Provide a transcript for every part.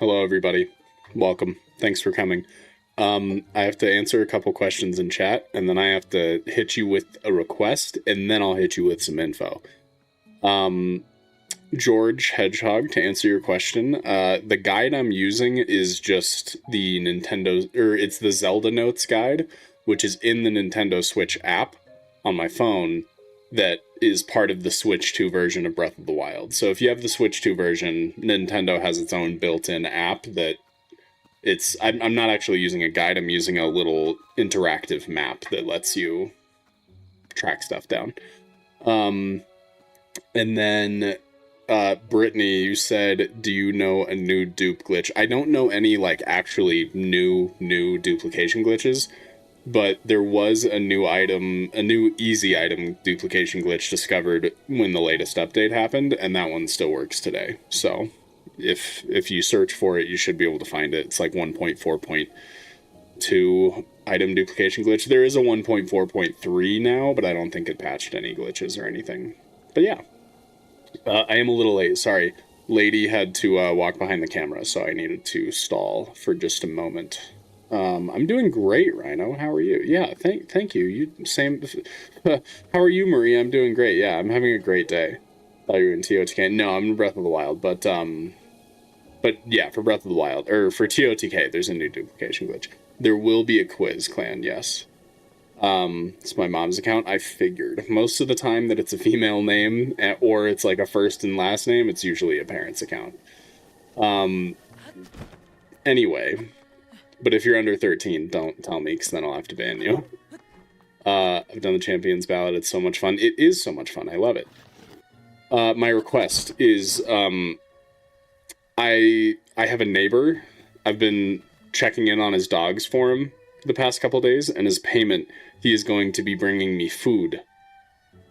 Hello, everybody. Welcome. Thanks for coming. I have to answer a couple questions in chat, and then I have to hit you with a request, and then I'll hit you with some info. George Hedgehog, to answer your question, the guide I'm using is just the it's the Zelda Notes guide, which is in the Nintendo Switch app on my phone that is part of the Switch 2 version of Breath of the Wild. So if you have the Switch 2 version, Nintendo has its own built-in app that I'm not actually using a guide, I'm using a little interactive map that lets you track stuff down. And then Brittany, you said, do you know a new dupe glitch? I don't know any, like, actually new duplication glitches, but there was a new easy item duplication glitch discovered when the latest update happened, and that one still works today. So if you search for it, you should be able to find it. It's like 1.4.2 item duplication glitch. There is a 1.4.3 now, but I don't think it patched any glitches or anything. But yeah. I am a little late, sorry. Lady had to walk behind the camera, so I needed to stall for just a moment. I'm doing great, Rhino. How are you? Yeah, thank you. You same. How are you, Marie? I'm doing great. Yeah, I'm having a great day. Thought you were in TOTK. No, I'm in Breath of the Wild, but yeah, for Breath of the Wild, or for TOTK, there's a new duplication glitch. There will be a quiz, clan, yes. It's my mom's account. I figured most of the time that it's a female name or it's like a first and last name, it's usually a parent's account. Anyway, but if you're under 13, don't tell me, because then I'll have to ban you. I've done the Champions Ballad. It's so much fun. It is so much fun. I love it. My request is, I have a neighbor. I've been checking in on his dogs for him the past couple days, and his payment, he is going to be bringing me food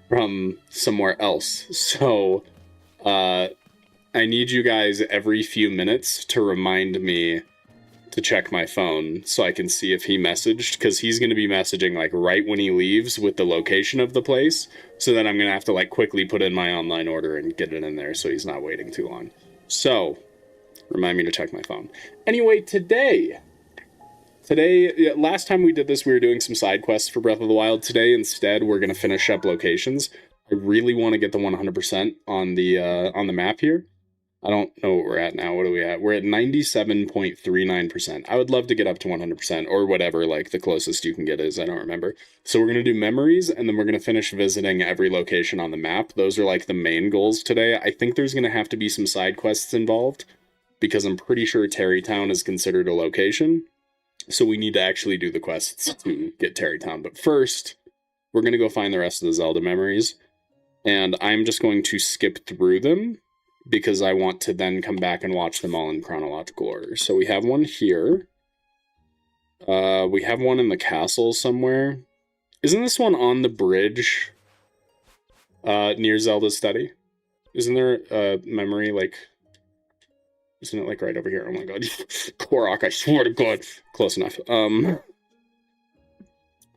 from somewhere else. So, I need you guys every few minutes to remind me to check my phone so I can see if he messaged, because he's going to be messaging like right when he leaves with the location of the place. So then I'm going to have to like quickly put in my online order and get it in there so he's not waiting too long. So, remind me to check my phone. Anyway, today, last time we did this, we were doing some side quests for Breath of the Wild. Today, instead, we're going to finish up locations. I really want to get the 100% on the map here. I don't know what we're at now. What are we at? We're at 97.39%. I would love to get up to 100%, or whatever, like, the closest you can get is. I don't remember. So we're going to do memories, and then we're going to finish visiting every location on the map. Those are, like, the main goals today. I think there's going to have to be some side quests involved, because I'm pretty sure Terrytown is considered a location. So we need to actually do the quests to get Terrytown. But first, we're going to go find the rest of the Zelda memories. And I'm just going to skip through them, because I want to then come back and watch them all in chronological order. So we have one here. We have one in the castle somewhere. Isn't this one on the bridge near Zelda's study? Isn't there a memory, like... Isn't it, like, right over here? Oh my god. Korok, I swear to god. Close enough.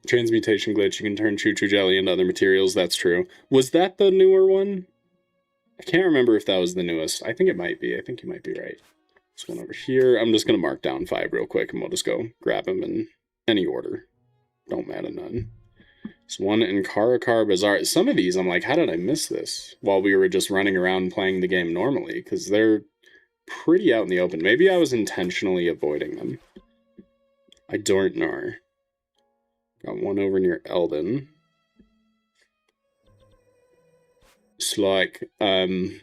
Transmutation glitch. You can turn choo-choo jelly into other materials. That's true. Was that the newer one? I can't remember if that was the newest. I think it might be. I think you might be right. This one over here. I'm just going to mark down 5 real quick, and we'll just go grab them in any order. Don't matter none. This one in Karakar Bazaar. Some of these, I'm like, how did I miss this? While we were just running around playing the game normally, because they're pretty out in the open. Maybe I was intentionally avoiding them. I don't know. Got one over near Eldon. It's like, right.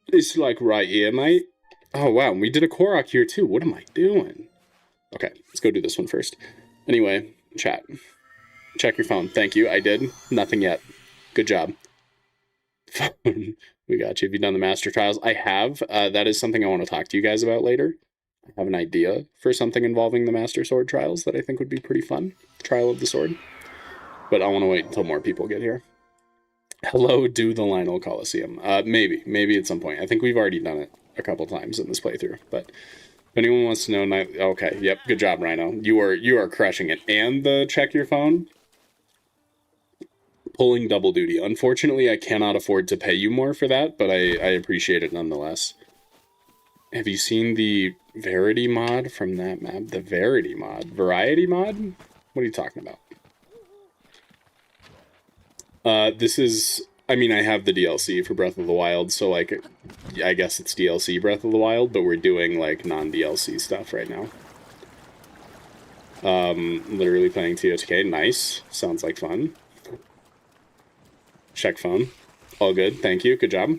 It's like right here, mate. Oh, wow. We did a Korok here, too. What am I doing? Okay, let's go do this one first. Anyway, chat. Check your phone. Thank you. I did. Nothing yet. Good job. We got you. Have you done the Master Trials? I have. That is something I want to talk to you guys about later. I have an idea for something involving the Master Sword Trials that I think would be pretty fun. Trial of the Sword. But I want to wait until more people get here. Hello, do the Lionel Coliseum. Maybe at some point. I think we've already done it a couple times in this playthrough. But if anyone wants to know, okay, yep, good job, Rhino. You are crushing it. And the check your phone. pulling double duty. Unfortunately, I cannot afford to pay you more for that, but I appreciate it nonetheless. Have you seen the Verity mod from that map? The Verity mod? Variety mod? What are you talking about? This is... I mean, I have the DLC for Breath of the Wild, so, like, I guess it's DLC Breath of the Wild, but we're doing, like, non-DLC stuff right now. Literally playing TOTK. Nice. Sounds like fun. Check phone. All good. Thank you. Good job.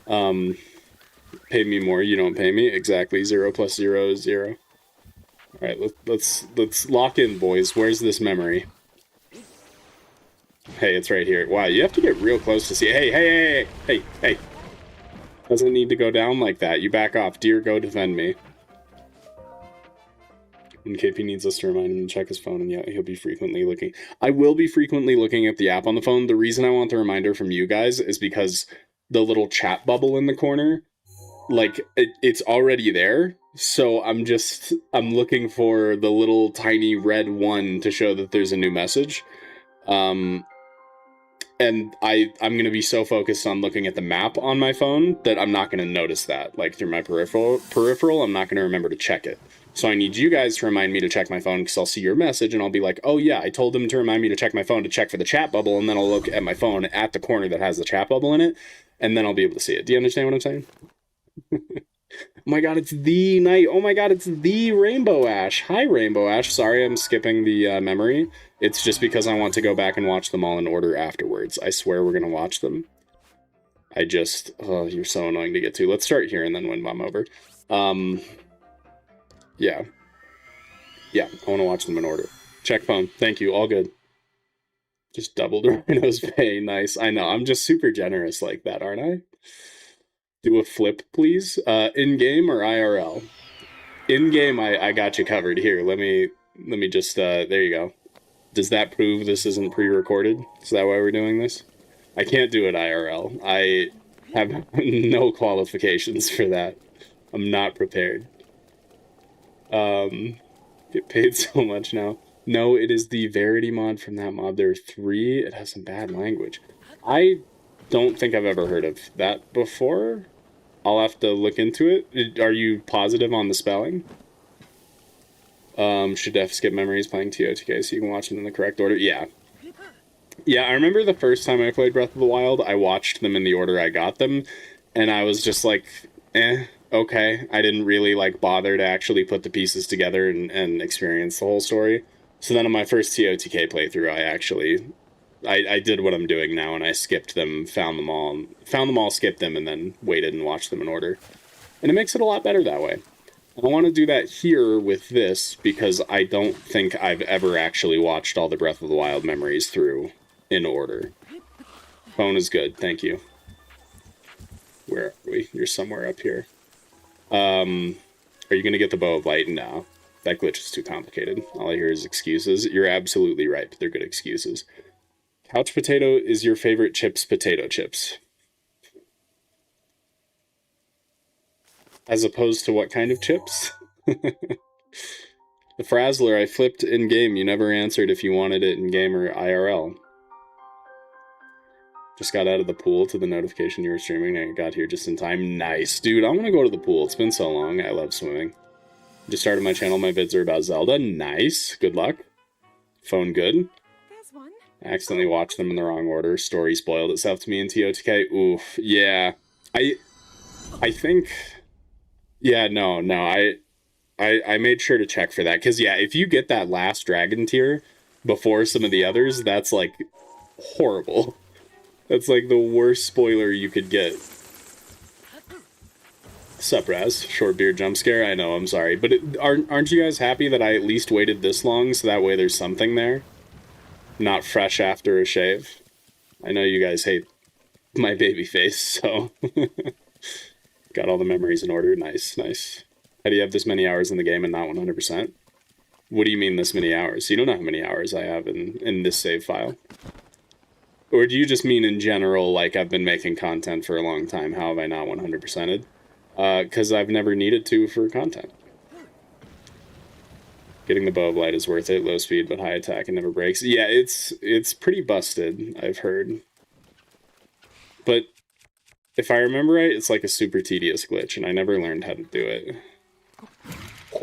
Pay me more. You don't pay me. Exactly. 0 plus 0 is 0. All right. Let's lock in, boys. Where's this memory? Hey, it's right here. Wow, you have to get real close to see. Hey. Doesn't need to go down like that. You back off. Dear, go defend me. And KP needs us to remind him to check his phone, and yeah, he'll be frequently looking. I will be frequently looking at the app on the phone. The reason I want the reminder from you guys is because the little chat bubble in the corner, like, it's already there. So I'm looking for the little tiny red one to show that there's a new message. And I'm going to be so focused on looking at the map on my phone that I'm not going to notice that. Like, through my peripheral, I'm not going to remember to check it. So I need you guys to remind me to check my phone, because I'll see your message and I'll be like, oh yeah, I told them to remind me to check my phone to check for the chat bubble, and then I'll look at my phone at the corner that has the chat bubble in it, and then I'll be able to see it. Do you understand what I'm saying? Oh my god, it's the night. Oh my god, it's the Rainbow Ash. Hi, Rainbow Ash. Sorry I'm skipping the memory. It's just because I want to go back and watch them all in order afterwards. I swear we're going to watch them. Oh, you're so annoying to get to. Let's start here and then win bomb over. Yeah. Yeah, I want to watch them in order. Check phone. Thank you. All good. Just doubled Rhino's pay. Nice. I know. I'm just super generous like that, aren't I? Do a flip, please. In-game or IRL? In-game, I got you covered. Here, let me just, there you go. Does that prove this isn't pre-recorded? Is that why we're doing this? I can't do it IRL. I have no qualifications for that. I'm not prepared. Get paid so much now. No, it is the Verity mod from that mod. There are 3. It has some bad language. I don't think I've ever heard of that before. I'll have to look into it. Are you positive on the spelling? Should def skip memories playing TOTK so you can watch them in the correct order? Yeah. Yeah, I remember the first time I played Breath of the Wild, I watched them in the order I got them, and I was just like, okay. I didn't really, like, bother to actually put the pieces together and experience the whole story. So then on my first TOTK playthrough, I did what I'm doing now, and I skipped them, found them all, skipped them, and then waited and watched them in order. And it makes it a lot better that way. And I want to do that here with this, because I don't think I've ever actually watched all the Breath of the Wild memories through in order. Phone is good, thank you. Where are we? You're somewhere up here. Are you going to get the Bow of Light? No. That glitch is too complicated. All I hear is excuses. You're absolutely right, but they're good excuses. Couch potato is your favorite chips, potato chips. As opposed to what kind of chips? The Frazzler, I flipped in-game. You never answered if you wanted it in-game or IRL. Just got out of the pool to the notification you were streaming, and I got here just in time. Nice. Dude, I want to go to the pool. It's been so long. I love swimming. Just started my channel. My vids are about Zelda. Nice. Good luck. Phone good. There's one. I accidentally watched them in the wrong order. Story spoiled itself to me in TOTK. Oof. Yeah. I think... Yeah, no. I made sure to check for that. Because, yeah, if you get that last dragon tier before some of the others, that's, like, horrible. That's, like, the worst spoiler you could get. Sup, Raz? Short beard jump scare? I know, I'm sorry. But aren't you guys happy that I at least waited this long, so that way there's something there? Not fresh after a shave. I know you guys hate my baby face, so... Got all the memories in order. Nice, nice. How do you have this many hours in the game and not 100%? What do you mean this many hours? You don't know how many hours I have in this save file. Or do you just mean in general, like I've been making content for a long time? How have I not 100%ed? Because I've never needed to for content. Getting the bow of light is worth it. Low speed but high attack and never breaks. Yeah, it's pretty busted, I've heard. But if I remember right, it's like a super tedious glitch, and I never learned how to do it.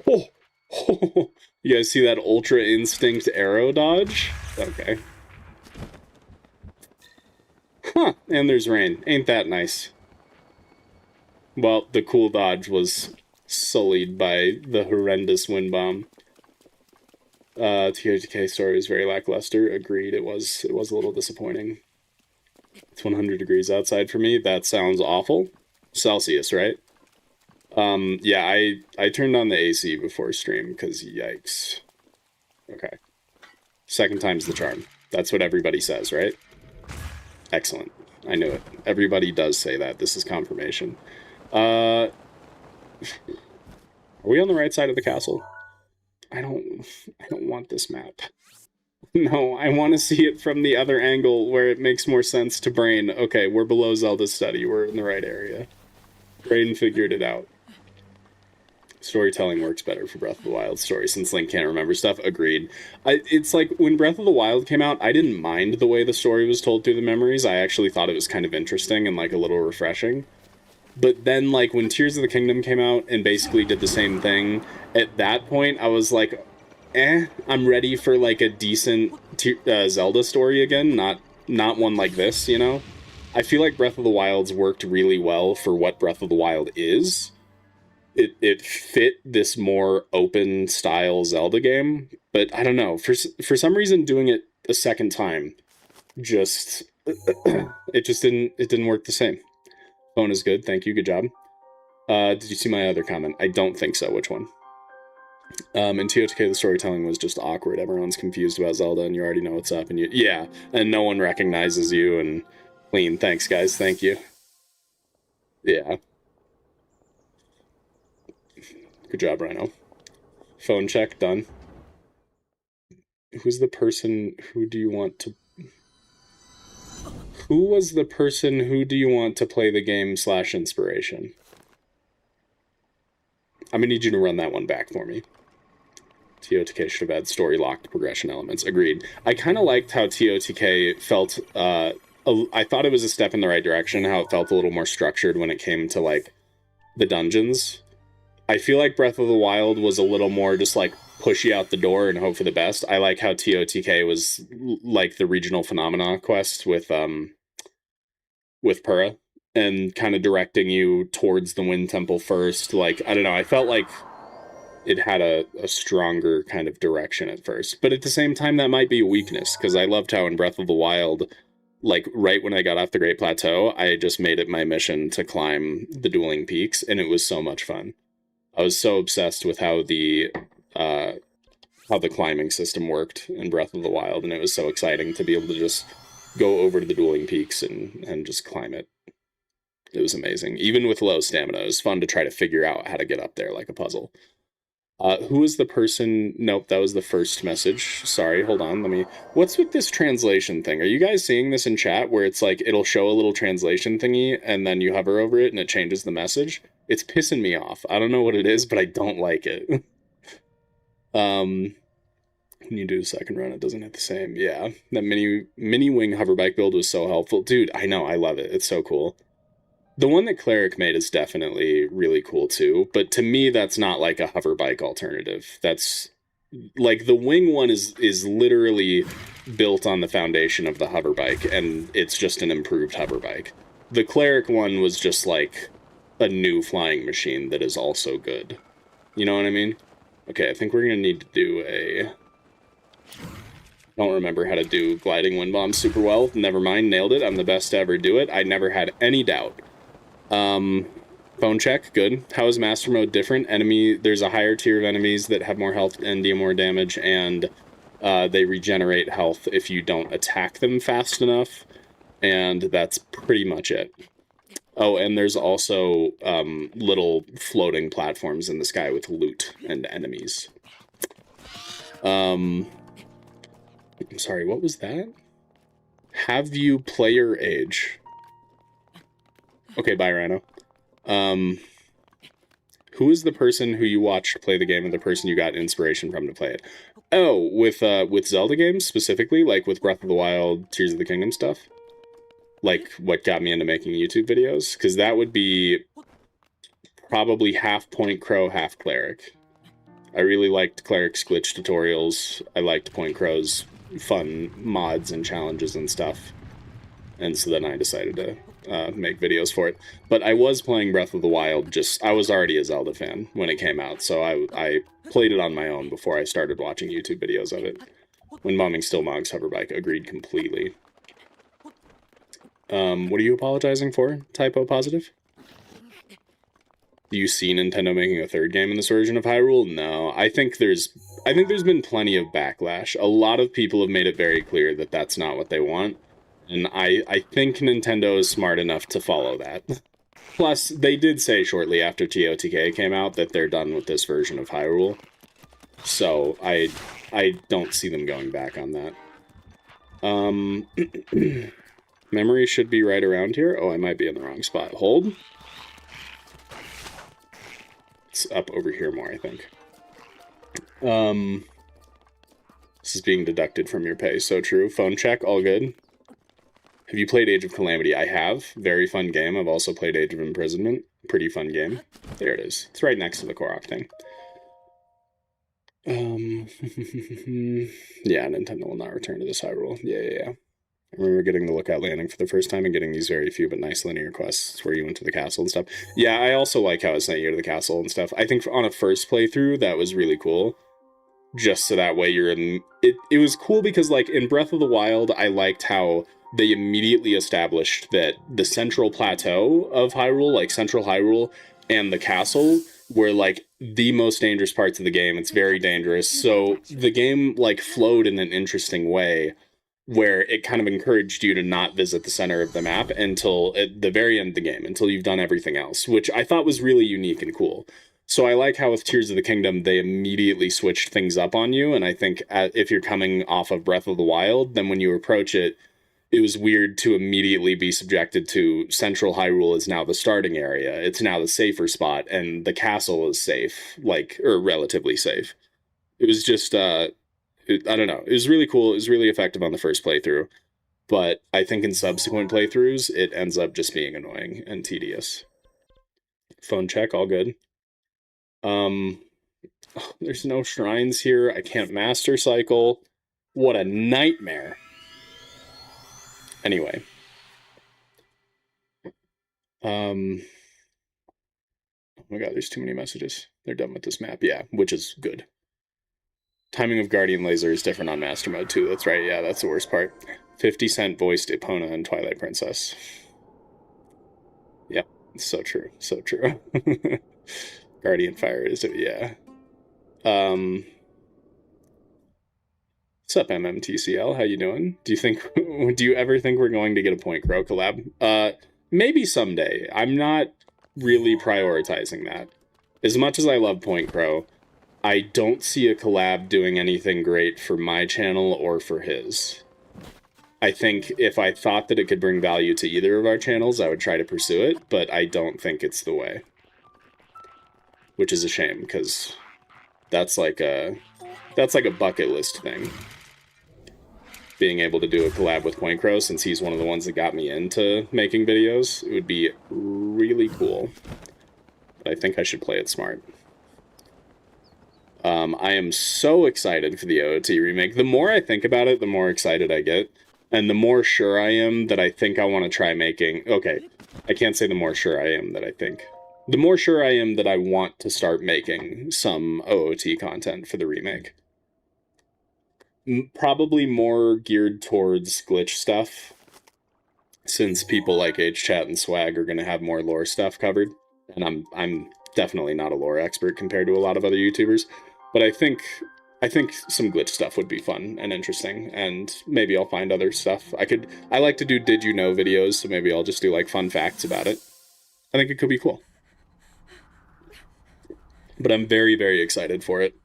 Oh, you guys see that Ultra Instinct arrow dodge? Okay. Huh, and there's rain. Ain't that nice? Well, the cool dodge was sullied by the horrendous wind bomb. TOTK story was very lackluster. Agreed, it was a little disappointing. It's 100 degrees outside for me. That sounds awful. Celsius, right? Yeah, I turned on the AC before stream, because yikes. Okay. Second time's the charm. That's what everybody says, right? Excellent. I knew it. Everybody does say that. This is confirmation. Are we on the right side of the castle? I don't want this map. No, I want to see it from the other angle where it makes more sense to Brain. Okay, we're below Zelda Study. We're in the right area. Brain figured it out. Storytelling works better for Breath of the Wild story since Link can't remember stuff. Agreed. It's like when Breath of the Wild came out, I didn't mind the way the story was told through the memories. I actually thought it was kind of interesting and like a little refreshing. But then like when Tears of the Kingdom came out and basically did the same thing, at that point I was like, I'm ready for like a decent Zelda story again, not one like this, you know? I feel like Breath of the Wild's worked really well for what Breath of the Wild is. It fit this more open style Zelda game, but I don't know, for some reason doing it a second time just it didn't work the same. Phone is good, thank you, good job. Did you see my other comment? I don't think so. Which one? In TOTK, the storytelling was just awkward. Everyone's confused about Zelda, and you already know what's up. And and no one recognizes you. And clean. Thanks, guys. Thank you. Yeah. Good job, Rhino. Phone check done. Who's the person? Who do you want to? Who was the person? Who do you want to play the game / inspiration? I'm gonna need you to run that one back for me. TOTK should have had story-locked progression elements. Agreed. I kind of liked how TOTK felt, I thought it was a step in the right direction, how it felt a little more structured when it came to, like, the dungeons. I feel like Breath of the Wild was a little more just, like, push you out the door and hope for the best. I like how TOTK was, like, the regional phenomena quest with Purah, and kind of directing you towards the Wind Temple first. Like, I don't know, I felt like it had a stronger kind of direction at first. But at the same time, that might be a weakness, because I loved how in Breath of the Wild, like, right when I got off the Great Plateau, I just made it my mission to climb the dueling peaks, and it was so much fun. I was so obsessed with how the climbing system worked in Breath of the Wild, and it was so exciting to be able to just go over to the dueling peaks and just climb it. It was amazing. Even with low stamina, it was fun to try to figure out how to get up there like a puzzle. Who is the person? Nope, that was the first message. Sorry, hold on, let me... What's with this translation thing? Are you guys seeing this in chat, where it's like, it'll show a little translation thingy, and then you hover over it, and it changes the message? It's pissing me off. I don't know what it is, but I don't like it. When you do a second run, it doesn't hit the same. Yeah, that mini wing hoverbike build was so helpful. Dude, I know, I love it. It's so cool. The one that Cleric made is definitely really cool too, but to me, that's not like a hoverbike alternative. That's like the wing one is literally built on the foundation of the hoverbike, and it's just an improved hoverbike. The Cleric one was just like a new flying machine that is also good. You know what I mean? Okay, I think we're gonna need to do a... I don't remember how to do gliding wind bombs super well. Never mind, nailed it. I'm the best to ever do it. I never had any doubt. Phone check, good. How is Master Mode different? There's a higher tier of enemies that have more health and deal more damage, and they regenerate health if you don't attack them fast enough, and that's pretty much it. Oh, and there's also little floating platforms in the sky with loot and enemies. I'm sorry, what was that? Have you player age? Okay, bye, Rhino. Who is the person who you watched play the game and the person you got inspiration from to play it? Oh, with Zelda games specifically, like with Breath of the Wild, Tears of the Kingdom stuff? Like, what got me into making YouTube videos? Because that would be probably half Point Crow, half Cleric. I really liked Cleric's glitch tutorials. I liked Point Crow's fun mods and challenges and stuff. And so then I decided to make videos for it. But I was playing Breath of the Wild, I was already a Zelda fan when it came out, so I played it on my own before I started watching YouTube videos of it. When Momming Still Mog's Hoverbike, agreed completely. What are you apologizing for, Typo Positive? Do you see Nintendo making a third game in this version of Hyrule? No, I think there's been plenty of backlash. A lot of people have made it very clear that that's not what they want. And I think Nintendo is smart enough to follow that. Plus, they did say shortly after TOTK came out that they're done with this version of Hyrule. So, I don't see them going back on that. Memory should be right around here. Oh, I might be in the wrong spot. Hold. It's up over here more, I think. This is being deducted from your pay. So true. Phone check. All good. Have you played Age of Calamity? I have. Very fun game. I've also played Age of Imprisonment. Pretty fun game. There it is. It's right next to the Korok thing. Yeah, Nintendo will not return to this Hyrule. Yeah. I remember getting the Lookout Landing for the first time and getting these very few but nice linear quests where you went to the castle and stuff. Yeah, I also like how it sent you to the castle and stuff. I think on a first playthrough, that was really cool. Just so that way you're in... It was cool because, like, in Breath of the Wild, I liked how they immediately established that the central plateau of Hyrule, like Central Hyrule, and the castle were, like, the most dangerous parts of the game. It's very dangerous. So the game, like, flowed in an interesting way where it kind of encouraged you to not visit the center of the map until at the very end of the game, until you've done everything else, which I thought was really unique and cool. So I like how with Tears of the Kingdom, they immediately switched things up on you, and I think if you're coming off of Breath of the Wild, then when you approach it, it was weird to immediately be subjected to Central Hyrule is now the starting area, it's now the safer spot, and the castle is safe, like, or relatively safe. It was just, I don't know, it was really cool, it was really effective on the first playthrough, but I think in subsequent playthroughs, it ends up just being annoying and tedious. Phone check, all good. There's no shrines here. I can't master cycle. What a nightmare. Anyway. Oh my god, there's too many messages. They're done with this map. Yeah, which is good. Timing of Guardian Laser is different on Master Mode too. That's right. Yeah, that's the worst part. 50 Cent voiced Epona in Twilight Princess. Yep, so true. So true. Guardian Fire is, yeah. What's up, MMTCL? How you doing? Do you ever think we're going to get a Point Crow collab? Maybe someday. I'm not really prioritizing that. As much as I love Point Crow, I don't see a collab doing anything great for my channel or for his. I think if I thought that it could bring value to either of our channels, I would try to pursue it, but I don't think it's the way. Which is a shame, because that's like a bucket list thing. Being able to do a collab with Point Crow, since he's one of the ones that got me into making videos, it would be really cool. But I think I should play it smart. I am so excited for the OOT remake. The more I think about it, the more excited I get. And the more sure I am that I think I want to try making... Okay, I can't say the more sure I am that I think. The more sure I am that I want to start making some OOT content for the remake. Probably more geared towards glitch stuff, since people like HChat and Swag are going to have more lore stuff covered. And I'm definitely not a lore expert compared to a lot of other YouTubers, but I think some glitch stuff would be fun and interesting, and maybe I'll find other stuff. I like to do Did You Know videos, so maybe I'll just do like fun facts about it. I think it could be cool. But I'm very, very excited for it.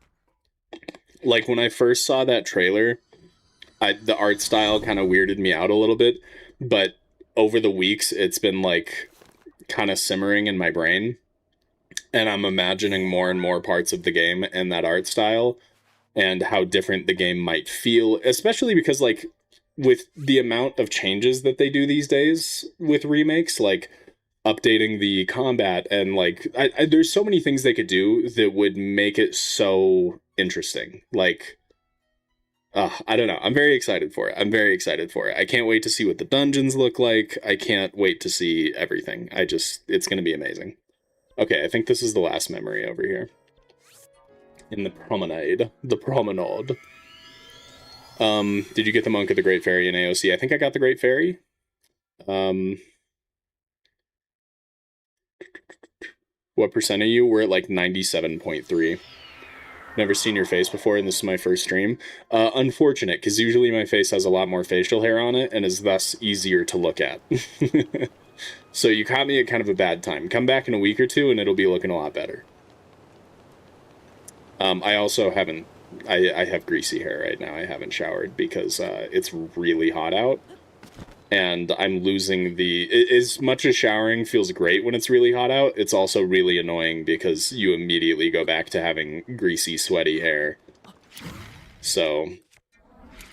Like, when I first saw that trailer, the art style kind of weirded me out a little bit, but over the weeks, it's been, like, kind of simmering in my brain. and I'm imagining more and more parts of the game and that art style and how different the game might feel, especially because, like, with the amount of changes that they do these days with remakes, like updating the combat and like there's so many things they could do that would make it so interesting. Like, I don't know. I'm very excited for it. I'm very excited for it. I can't wait to see what the dungeons look like. I can't wait to see everything. It's going to be amazing. Okay, I think this is the last memory over here. In the promenade. The promenade. Did you get the Monk of the Great Fairy in AOC? I think I got the Great Fairy. What percent are you? We're at like 97.3. Never seen your face before, and this is my first stream. Unfortunate, because usually my face has a lot more facial hair on it, and is thus easier to look at. So you caught me at kind of a bad time. Come back in a week or two, and it'll be looking a lot better. I also haven't... I have greasy hair right now. I haven't showered because it's really hot out. And I'm losing the... As much as showering feels great when it's really hot out, it's also really annoying because you immediately go back to having greasy, sweaty hair. So,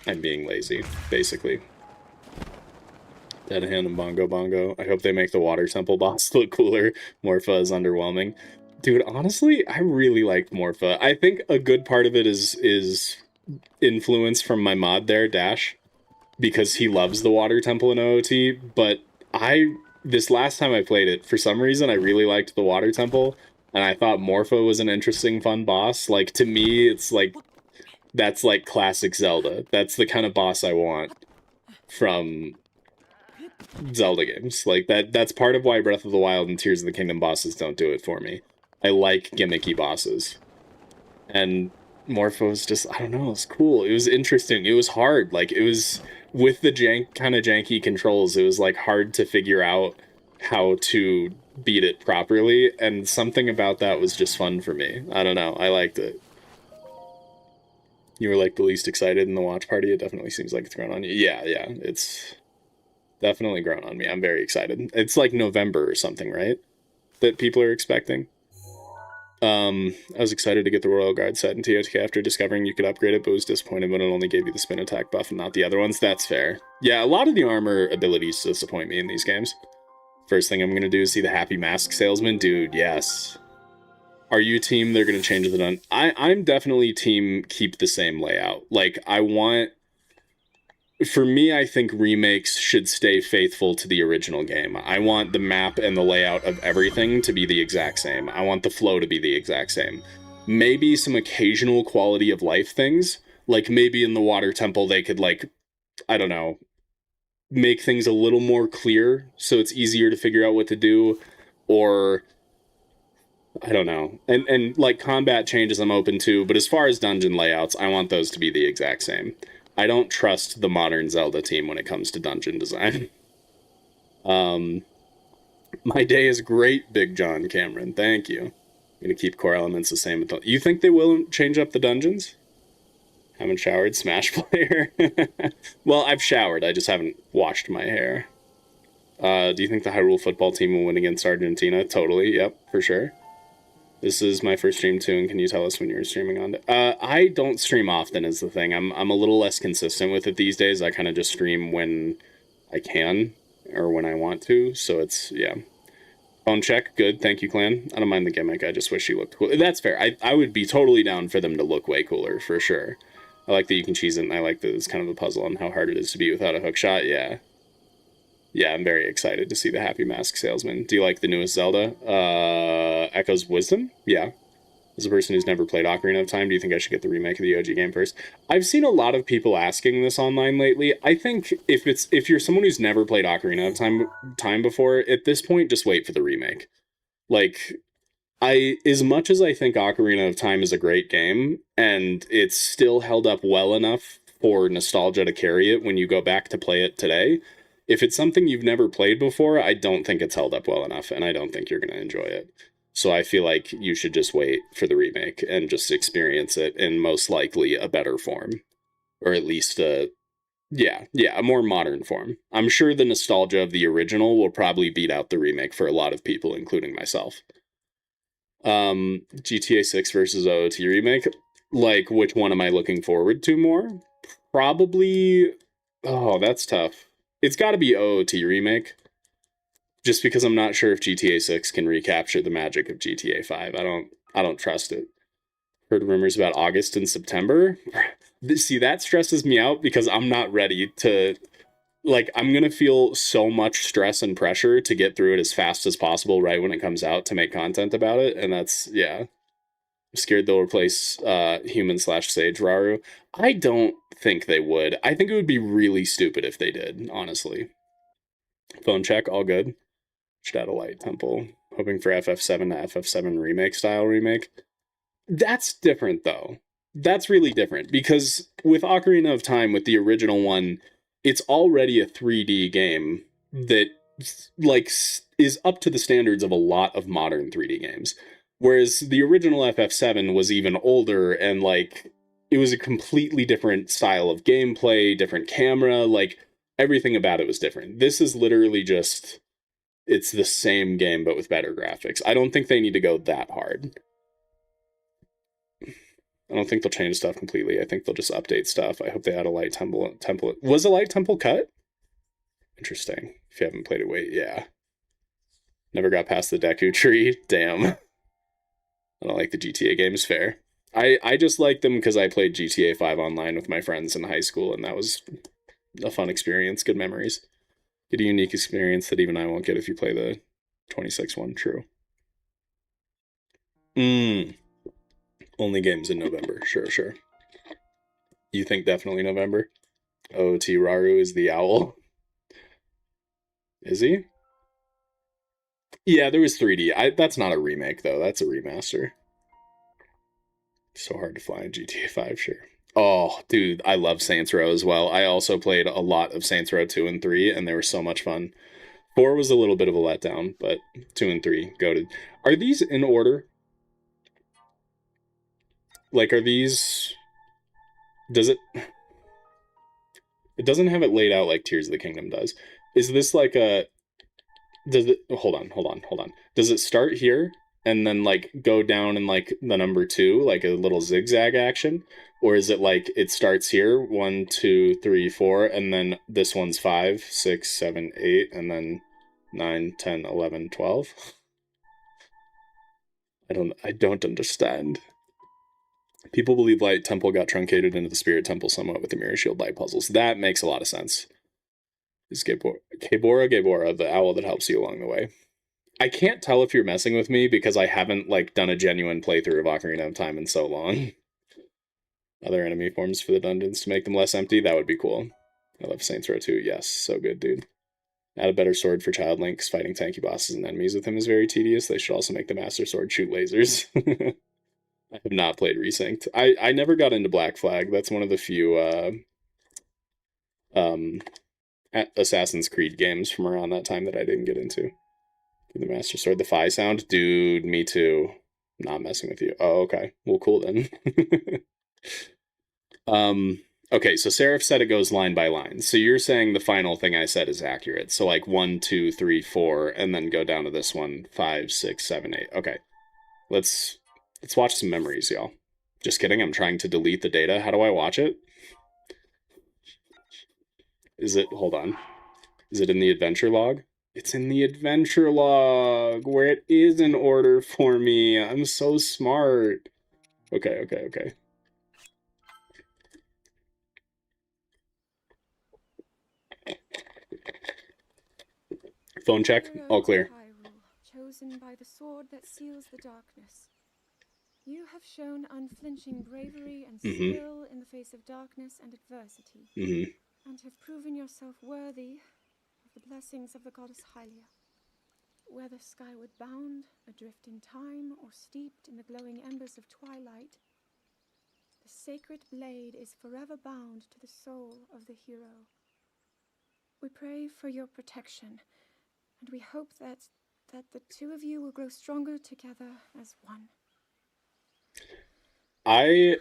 I'm being lazy, basically. Dead Hand and Bongo Bongo. I hope they make the Water Temple boss look cooler. Morpha is underwhelming. Dude, honestly, I really liked Morpha. I think a good part of it is influence from my mod there, Dash, because he loves the Water Temple in OOT, but this last time I played it, for some reason, I really liked the Water Temple, and I thought Morpha was an interesting, fun boss. Like, to me, it's like, that's like classic Zelda. That's the kind of boss I want from Zelda games. Like, that's part of why Breath of the Wild and Tears of the Kingdom bosses don't do it for me. I like gimmicky bosses. And Morpho was just, I don't know, it was cool. It was interesting. It was hard. Like, it was, with the kind of janky controls, it was, like, hard to figure out how to beat it properly, and something about that was just fun for me. I don't know. I liked it. You were, like, the least excited in the watch party? It definitely seems like it's grown on you. Yeah, it's definitely grown on me. I'm very excited. It's, like, November or something, right? That people are expecting. I was excited to get the Royal Guard set in TOTK after discovering you could upgrade it, but was disappointed when it only gave you the spin attack buff and not the other ones. That's fair. Yeah, a lot of the armor abilities disappoint me in these games. First thing I'm going to do is see the Happy Mask Salesman. Dude, yes. Are you team they're going to change the dun? I'm definitely team keep the same layout. Like, for me, I think remakes should stay faithful to the original game. I want the map and the layout of everything to be the exact same. I want the flow to be the exact same. Maybe some occasional quality of life things. Like, maybe in the Water Temple they could, like, I don't know, make things a little more clear so it's easier to figure out what to do. Or, I don't know. And like, combat changes I'm open to, but as far as dungeon layouts, I want those to be the exact same. I don't trust the modern Zelda team when it comes to dungeon design. My day is great, Big John Cameron. Thank you. I'm gonna keep core elements the same. You think they will change up the dungeons? Haven't showered. Smash player. Well, I've showered. I just haven't washed my hair. Do you think the Hyrule football team will win against Argentina? Totally. Yep, for sure. This is my first stream too, and can you tell us when you're streaming on it? I don't stream often is the thing. I'm a little less consistent with it these days. I kind of just stream when I can, or when I want to, so it's, yeah. Phone check, good, thank you, clan. I don't mind the gimmick, I just wish he looked cool. That's fair. I would be totally down for them to look way cooler, for sure. I like that you can cheese it, and I like that it's kind of a puzzle on how hard it is to beat without a hook shot, yeah. Yeah, I'm very excited to see the Happy Mask Salesman. Do you like the newest Zelda? Echo's Wisdom? Yeah. As a person who's never played Ocarina of Time, do you think I should get the remake of the OG game first? I've seen a lot of people asking this online lately. I think if you're someone who's never played Ocarina of Time before, at this point, just wait for the remake. Like, as much as I think Ocarina of Time is a great game, and it's still held up well enough for nostalgia to carry it when you go back to play it today, if it's something you've never played before, I don't think it's held up well enough, and I don't think you're going to enjoy it. So I feel like you should just wait for the remake and just experience it in most likely a better form. Or at least a more modern form. I'm sure the nostalgia of the original will probably beat out the remake for a lot of people, including myself. GTA 6 versus OOT remake. Like, which one am I looking forward to more? Probably. Oh, that's tough. It's got to be OOT remake. Just because I'm not sure if GTA 6 can recapture the magic of GTA 5. I don't trust it. Heard rumors about August and September. See, that stresses me out because I'm not ready to, like, I'm going to feel so much stress and pressure to get through it as fast as possible right when it comes out to make content about it, and that's, yeah. I'm scared they'll replace human slash sage Raru. I don't think they would. I think it would be really stupid if they did, honestly. Phone check, all good. Shadow Light Temple. Hoping for FF7 to FF7 remake style remake. That's different, though. That's really different because with Ocarina of Time, with the original one, it's already a 3D game that like is up to the standards of a lot of modern 3D games. Whereas the original FF7 was even older and like it was a completely different style of gameplay, different camera, like everything about it was different. This is literally just it's the same game but with better graphics. I don't think they need to go that hard. I don't think they'll change stuff completely. I think they'll just update stuff. I hope they add a light temple. Was a light temple cut? Interesting. If you haven't played it, wait, yeah. Never got past the Deku tree. Damn. I don't like the GTA games. Fair. I just like them because I played GTA 5 online with my friends in high school, and that was a fun experience. Good memories. Get a unique experience that even I won't get if you play the 26 one. True. Only games in November. Sure. You think definitely November? OT Raru is the owl. Is he? Yeah, there was 3D. That's not a remake though. That's a remaster. So hard to fly in GTA 5, sure. Oh, dude, I love Saints Row as well. I also played a lot of Saints Row 2 and 3, and they were so much fun. 4 was a little bit of a letdown, but 2 and 3, goated. Are these in order? Like, are these... Does it... It doesn't have it laid out like Tears of the Kingdom does. Is this like a... Does it... Hold on. Does it start here and then like go down in like the number 2, like a little zigzag action? Or is it like it starts here, 1, 2, 3, 4, and then this one's 5, 6, 7, 8, and then 9, 10, 11, 12? I don't understand. People believe Light Temple got truncated into the Spirit Temple somewhat with the Mirror Shield Light puzzles. That makes a lot of sense. Is Gebora, the owl that helps you along the way. I can't tell if you're messing with me because I haven't like done a genuine playthrough of Ocarina of Time in so long. Other enemy forms for the dungeons to make them less empty, that would be cool. I love Saints Row 2, yes, so good, dude. Add a better sword for Child Link, because fighting tanky bosses and enemies with him is very tedious. They should also make the Master Sword shoot lasers. I have not played Resynced. I never got into Black Flag. That's one of the few Assassin's Creed games from around that time that I didn't get into. The Master Sword, the Phi sound? Dude, me too. Not messing with you. Oh, okay. Well, cool then. Okay, so Seraph said it goes line by line. So you're saying the final thing I said is accurate. So like 1, 2, 3, 4, and then go down to this one, 5, 6, 7, 8. Okay. Let's watch some memories, y'all. Just kidding, I'm trying to delete the data. How do I watch it? Hold on. Is it in the adventure log? It's in the adventure log, where it is in order for me. I'm so smart. Okay. Phone check, all clear. Chosen by the sword that seals the darkness. You have shown unflinching bravery and skill in the face of darkness and adversity, and have proven yourself worthy of the blessings of the goddess Hylia. Whether skyward bound, adrift in time, or steeped in the glowing embers of twilight, the sacred blade is forever bound to the soul of the hero. We pray for your protection, and we hope that the two of you will grow stronger together as one. I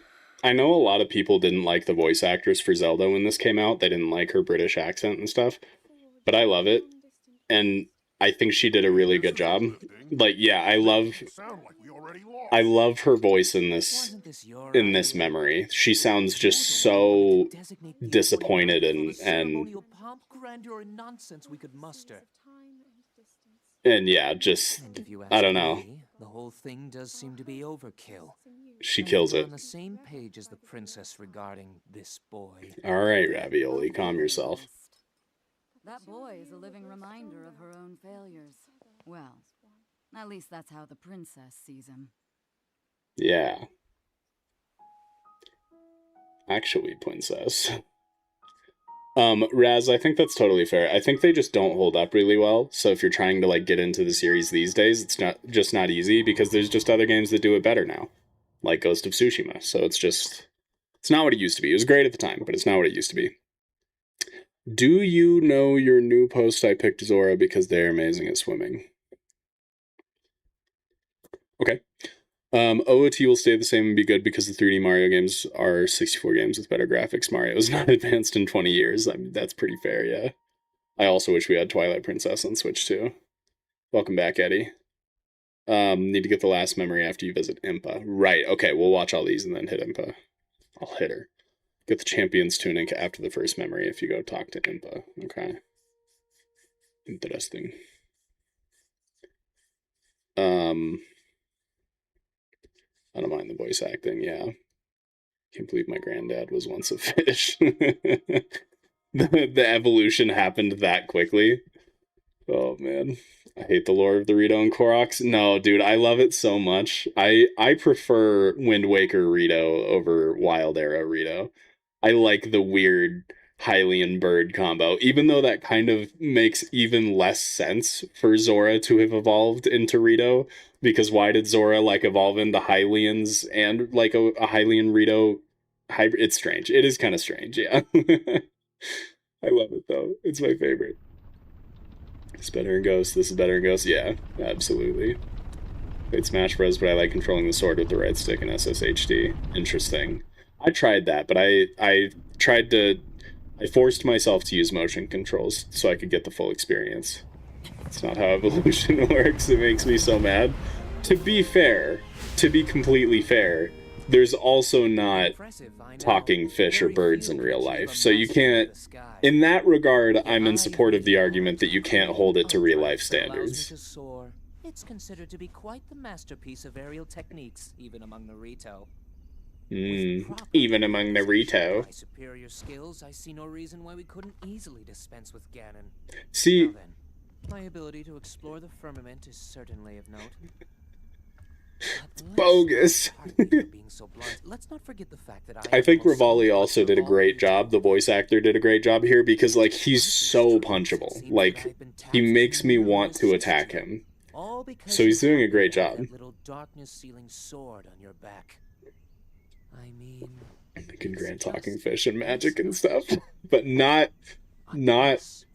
know a lot of people didn't like the voice actress for Zelda when this came out. They didn't like her British accent and stuff, but I love it. And I think she did a really good job. Like, yeah, I love her voice in this memory. She sounds just so disappointed and yeah, just I don't know. The whole thing does seem to be overkill. She kills it. On the same page as the princess regarding this boy. All right, Ravioli, calm yourself. That boy is a living reminder of her own failures. Well, at least that's how the princess sees him. Yeah. Actually, princess. Raz, I think that's totally fair. I think they just don't hold up really well. So if you're trying to like get into the series these days, it's not easy because there's just other games that do it better now, like Ghost of Tsushima. So it's not what it used to be. It was great at the time, but it's not what it used to be. Do you know your new post? I picked Zora because they're amazing at swimming. Okay. OOT will stay the same and be good because the 3D Mario games are 64 games with better graphics. Mario is not advanced in 20 years. I mean, that's pretty fair, yeah. I also wish we had Twilight Princess on Switch, too. Welcome back, Eddie. Need to get the last memory after you visit Impa. Right, okay, we'll watch all these and then hit Impa. I'll hit her. Get the Champion's Tunic after the first memory if you go talk to Impa. Okay. Interesting. I don't mind the voice acting, yeah. Can't believe my granddad was once a fish. the evolution happened that quickly. Oh, man. I hate the lore of the Rito and Koroks. No, dude, I love it so much. I prefer Wind Waker Rito over Wild Era Rito. I like the weird Hylian bird combo, even though that kind of makes even less sense for Zora to have evolved into Rito, because why did Zora like evolve into Hylians and like a Hylian Rito hybrid? It's strange. It is kind of strange, yeah. I love it though. It's my favorite. It's better in Ghost. This is better in Ghost. Yeah, absolutely. Played Smash Bros, but I like controlling the sword with the right stick in SSHD. Interesting. I tried that, but I forced myself to use motion controls so I could get the full experience. That's not how evolution works. It makes me so mad. To be fair, to be completely fair, there's also not talking fish or birds in real life. So you can't, in that regard, I'm in support of the argument that you can't hold it to real life standards. It's considered to be quite the masterpiece of aerial techniques, even among the Rito. Even among the Rito. By superior skills, I see no reason why we couldn't easily dispense with Ganon. See, now then, my ability to explore the firmament is certainly of note. Bogus. Let's not forget the fact that I think Rivali also did a great job. The voice actor did a great job here because, like, he's so punchable. Like, he makes me want to attack him. So he's doing a great job. Little darkness-sealing sword on your back. I mean, I can grant talking fish and magic and stuff, but not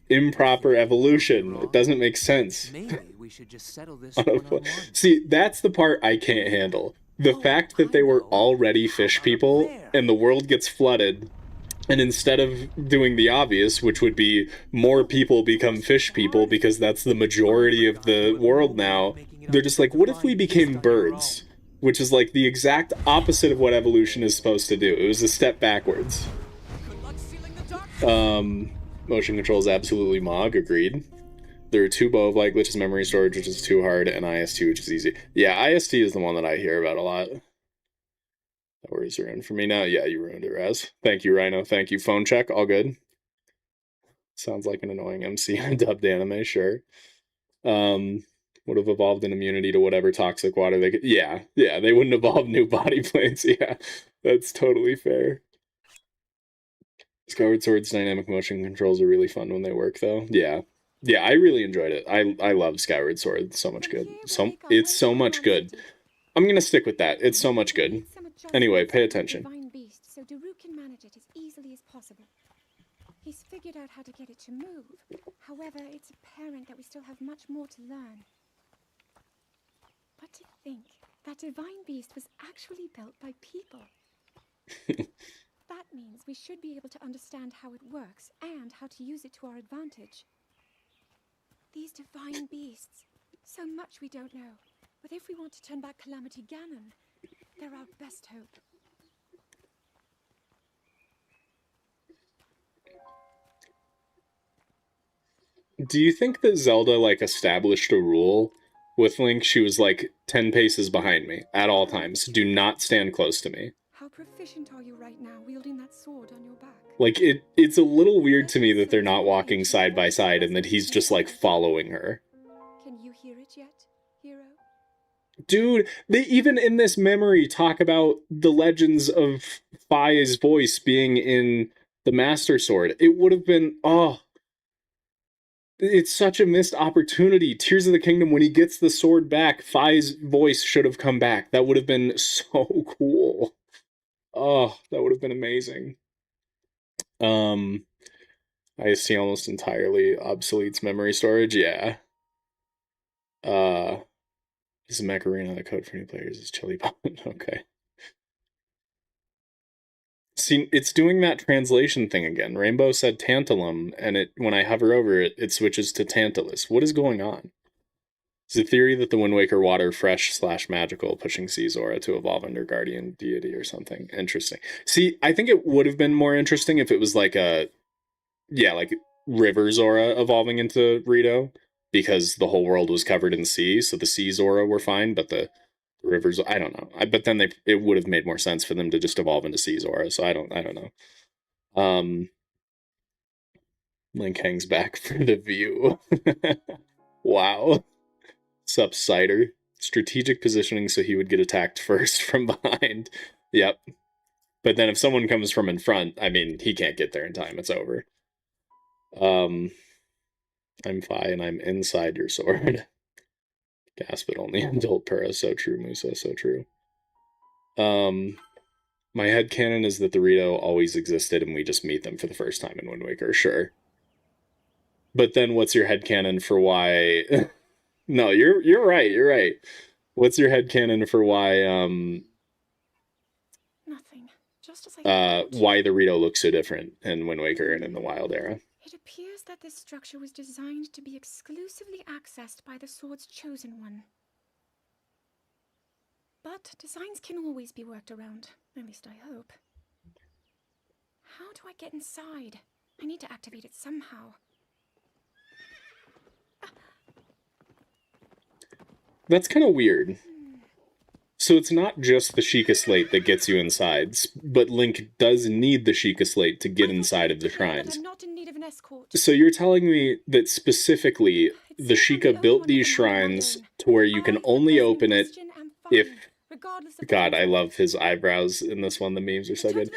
improper evolution. It doesn't make sense. Maybe we should just settle this one-on-one. See, that's the part I can't handle. The fact that they were already fish people and the world gets flooded, and instead of doing the obvious, which would be more people become fish people because that's the majority of the world now, they're just like, what if we became birds? Which is like the exact opposite of what evolution is supposed to do. It was a step backwards. Motion control is absolutely Mog, agreed. There are two bow of light glitches, memory storage, which is too hard, and IST, which is easy. Yeah, IST is the one that I hear about a lot. That worries are in for me now. Yeah, you ruined it, Raz. Thank you, Rhino. Thank you. Phone check, all good. Sounds like an annoying MC in a dubbed anime, sure. Would have evolved an immunity to whatever toxic water they could. Yeah, they wouldn't evolve new body plates. Yeah, that's totally fair. Skyward Sword's dynamic motion controls are really fun when they work, though. Yeah, I really enjoyed it. I love Skyward Sword. It's so much good. It's so much good. I'm gonna stick with that. It's so much good. Anyway, pay attention. Beast, so Daru can manage it as easily as possible. He's figured out how to get it to move. However, it's apparent that we still have much more to learn. But to think that Divine Beast was actually built by people. That means we should be able to understand how it works and how to use it to our advantage. These divine beasts. So much we don't know. But if we want to turn back Calamity Ganon, they're our best hope. Do you think that Zelda, like, established a rule with Link? She was like, 10 paces behind me at all times. Do not stand close to me. How proficient are you right now, wielding that sword on your back? Like, it's a little weird to me that they're not walking side by side and that he's just, like, following her. Can you hear it yet, hero? Dude, they even in this memory talk about the legends of Fi's voice being in the Master Sword. It would have been, it's such a missed opportunity. Tears of the Kingdom, when he gets the sword back, Fi's voice should have come back. That would have been so cool. Oh, that would have been amazing. I see almost entirely obsoletes memory storage, yeah. Is Macarena the code for new players? Is Chili Pot? Okay. See, it's doing that translation thing again. Rainbow said tantalum, and when I hover over it, it switches to Tantalus. What is going on? It's a theory that the Wind Waker water fresh/magical, pushing Zora to evolve under guardian deity or something. Interesting. See, I think it would have been more interesting if it was like like River Zora evolving into Rito, because the whole world was covered in sea, so the sea Zora were fine, but the rivers, I don't know. But then it would have made more sense for them to just evolve into sea Zora, so I don't know. Link hangs back for the view. Wow. Sup, Cider. Strategic positioning so he would get attacked first from behind. Yep. But then if someone comes from in front, I mean, he can't get there in time. It's over. I'm Fi and I'm inside your sword. Gasp it only adult Pura. So true, Musa. So true. My headcanon is that the Rito always existed and we just meet them for the first time in Wind Waker. Sure. But then what's your headcanon for why... No, you're right. You're right. What's your headcanon for why Nothing. Just as I why the Rito looks so different in Wind Waker and in the Wild Era? It appears that this structure was designed to be exclusively accessed by the sword's chosen one. But designs can always be worked around. At least I hope. How do I get inside? I need to activate it somehow. That's kind of weird. So it's not just the Sheikah Slate that gets you inside, but Link does need the Sheikah Slate to get inside of the shrines. I'm not in need of an escort. So you're telling me that specifically the Sheikah built these shrines to where you can only open it if... God, I love his eyebrows in this one. The memes are so good.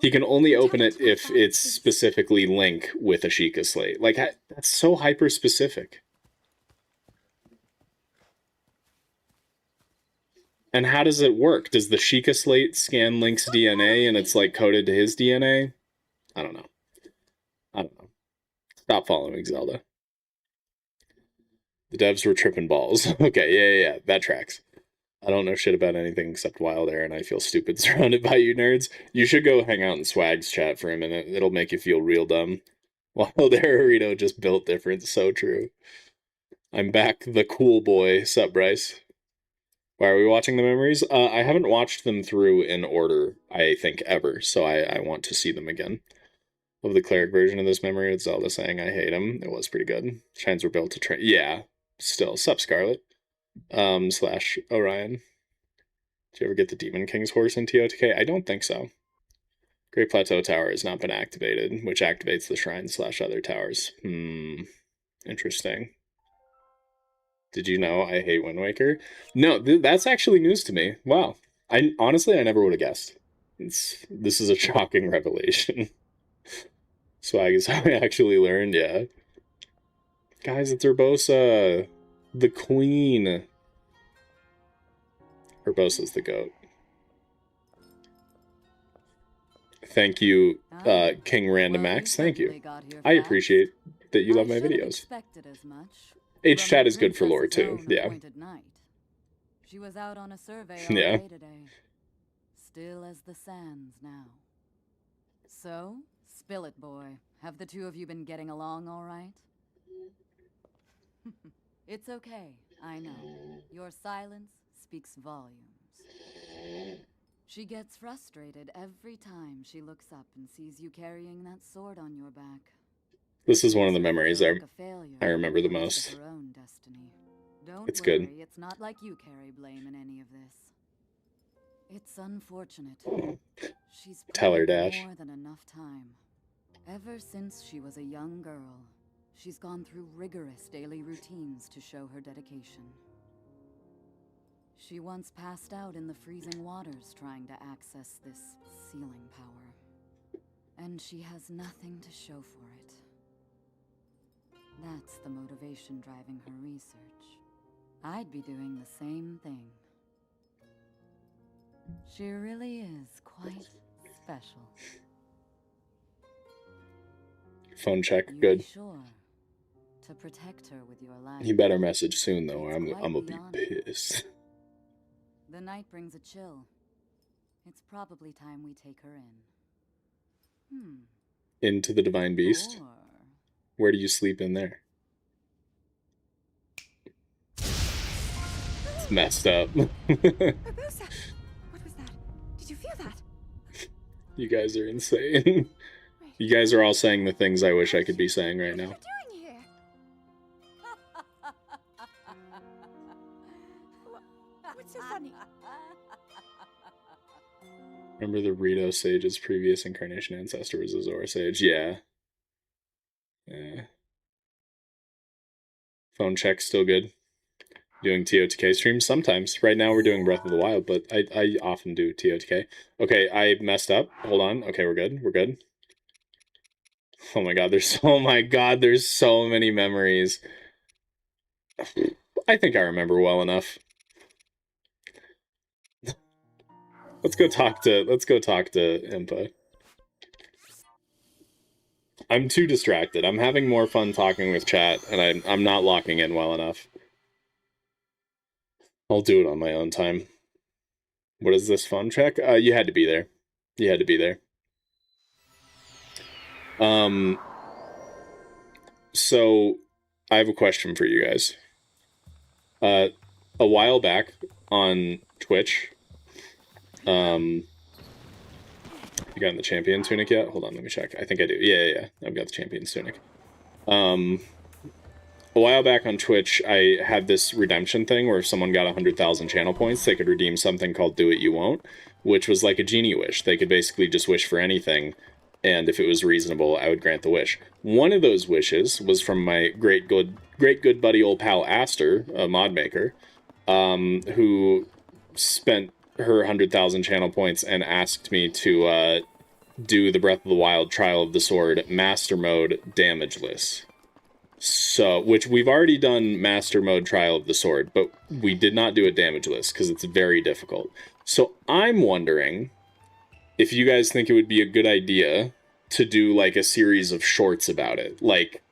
He can only open it if it's specifically Link with a Sheikah Slate. Like, that's so hyper-specific. And how does it work? Does the Sheikah Slate scan Link's DNA and it's like coded to his DNA? I don't know. Stop following Zelda. The devs were tripping balls. Okay, yeah, that tracks. I don't know shit about anything except Wild Air, and I feel stupid surrounded by you nerds. You should go hang out in Swag's chat for a minute. It'll make you feel real dumb. Wild Air Rito just built different. So true. I'm back, the cool boy. Sup, Bryce? Why are we watching the memories? I haven't watched them through in order, I think, ever, so I want to see them again. Of the cleric version of this memory with Zelda saying I hate him. It was pretty good. Shrines were built to train. Yeah, still. Sup, Scarlet. Slash Orion. Did you ever get the Demon King's horse in TOTK? I don't think so. Great Plateau Tower has not been activated, which activates the shrine / other towers. Interesting. Did you know I hate Wind Waker? No, that's actually news to me. Wow. Honestly, I never would have guessed. This is a shocking revelation. Swag is how I actually learned, yeah. Guys, it's Urbosa. The queen. Urbosa's the goat. Thank you, King Random X. Thank you. I appreciate that you love my videos. H-chat is good for lore, too. Yeah. She was out on a survey all Yeah. day today. Still as the sands now. So, spill it, boy. Have the two of you been getting along all right? It's okay, I know. Your silence speaks volumes. She gets frustrated every time she looks up and sees you carrying that sword on your back. This is one of the memories Like a failure I remember the when it comes most. to her own destiny. Don't It's worry, good. it's not like you carry blame in any of this. It's unfortunate. She's put Tell her, in Dash. more than enough time. Ever since she was a young girl, she's gone through rigorous daily routines to show her dedication. She once passed out in the freezing waters trying to access this sealing power. And she has nothing to show for it. That's the motivation driving her research. I'd be doing the same thing. She really is quite special. Phone check, You good. Be sure to protect her with your life. He better message soon though, or It's I'm quite gonna be beyond it. pissed. The night brings a chill. It's probably time we take her in. Into the Divine Beast? Or... Where do you sleep in there? It's messed up. Barbosa! What was that? Did you feel that? You guys are insane. Wait, You guys are all saying the things I wish I could be saying right what now. are you doing here? What's so funny? Remember the Rito Sage's previous incarnation ancestor was a Zora Sage? Yeah. Yeah. Phone check still good. Doing TOTK streams sometimes. Right now we're doing Breath of the Wild, but I often do TOTK. Okay, I messed up. Hold on. Okay, we're good. We're good. Oh my god, there's so many memories. I think I remember well enough. Let's go talk to Impa. I'm too distracted. I'm having more fun talking with chat, and I'm not locking in well enough. I'll do it on my own time. What is this phone check? You had to be there. You had to be there. So I have a question for you guys. A while back on Twitch, you gotten the champion tunic yet? Hold on, let me check. I think I do. Yeah. I've got the champion's tunic. A while back on Twitch, I had this redemption thing where if someone got 100,000 channel points, they could redeem something called Do It You Won't, which was like a genie wish. They could basically just wish for anything, and if it was reasonable, I would grant the wish. One of those wishes was from my great good buddy old pal Aster, a mod maker, who spent her 100,000 channel points and asked me to do the Breath of the Wild Trial of the Sword Master Mode damageless. So, which we've already done Master Mode Trial of the Sword, but we did not do it damageless because it's very difficult. So I'm wondering if you guys think it would be a good idea to do like a series of shorts about it, like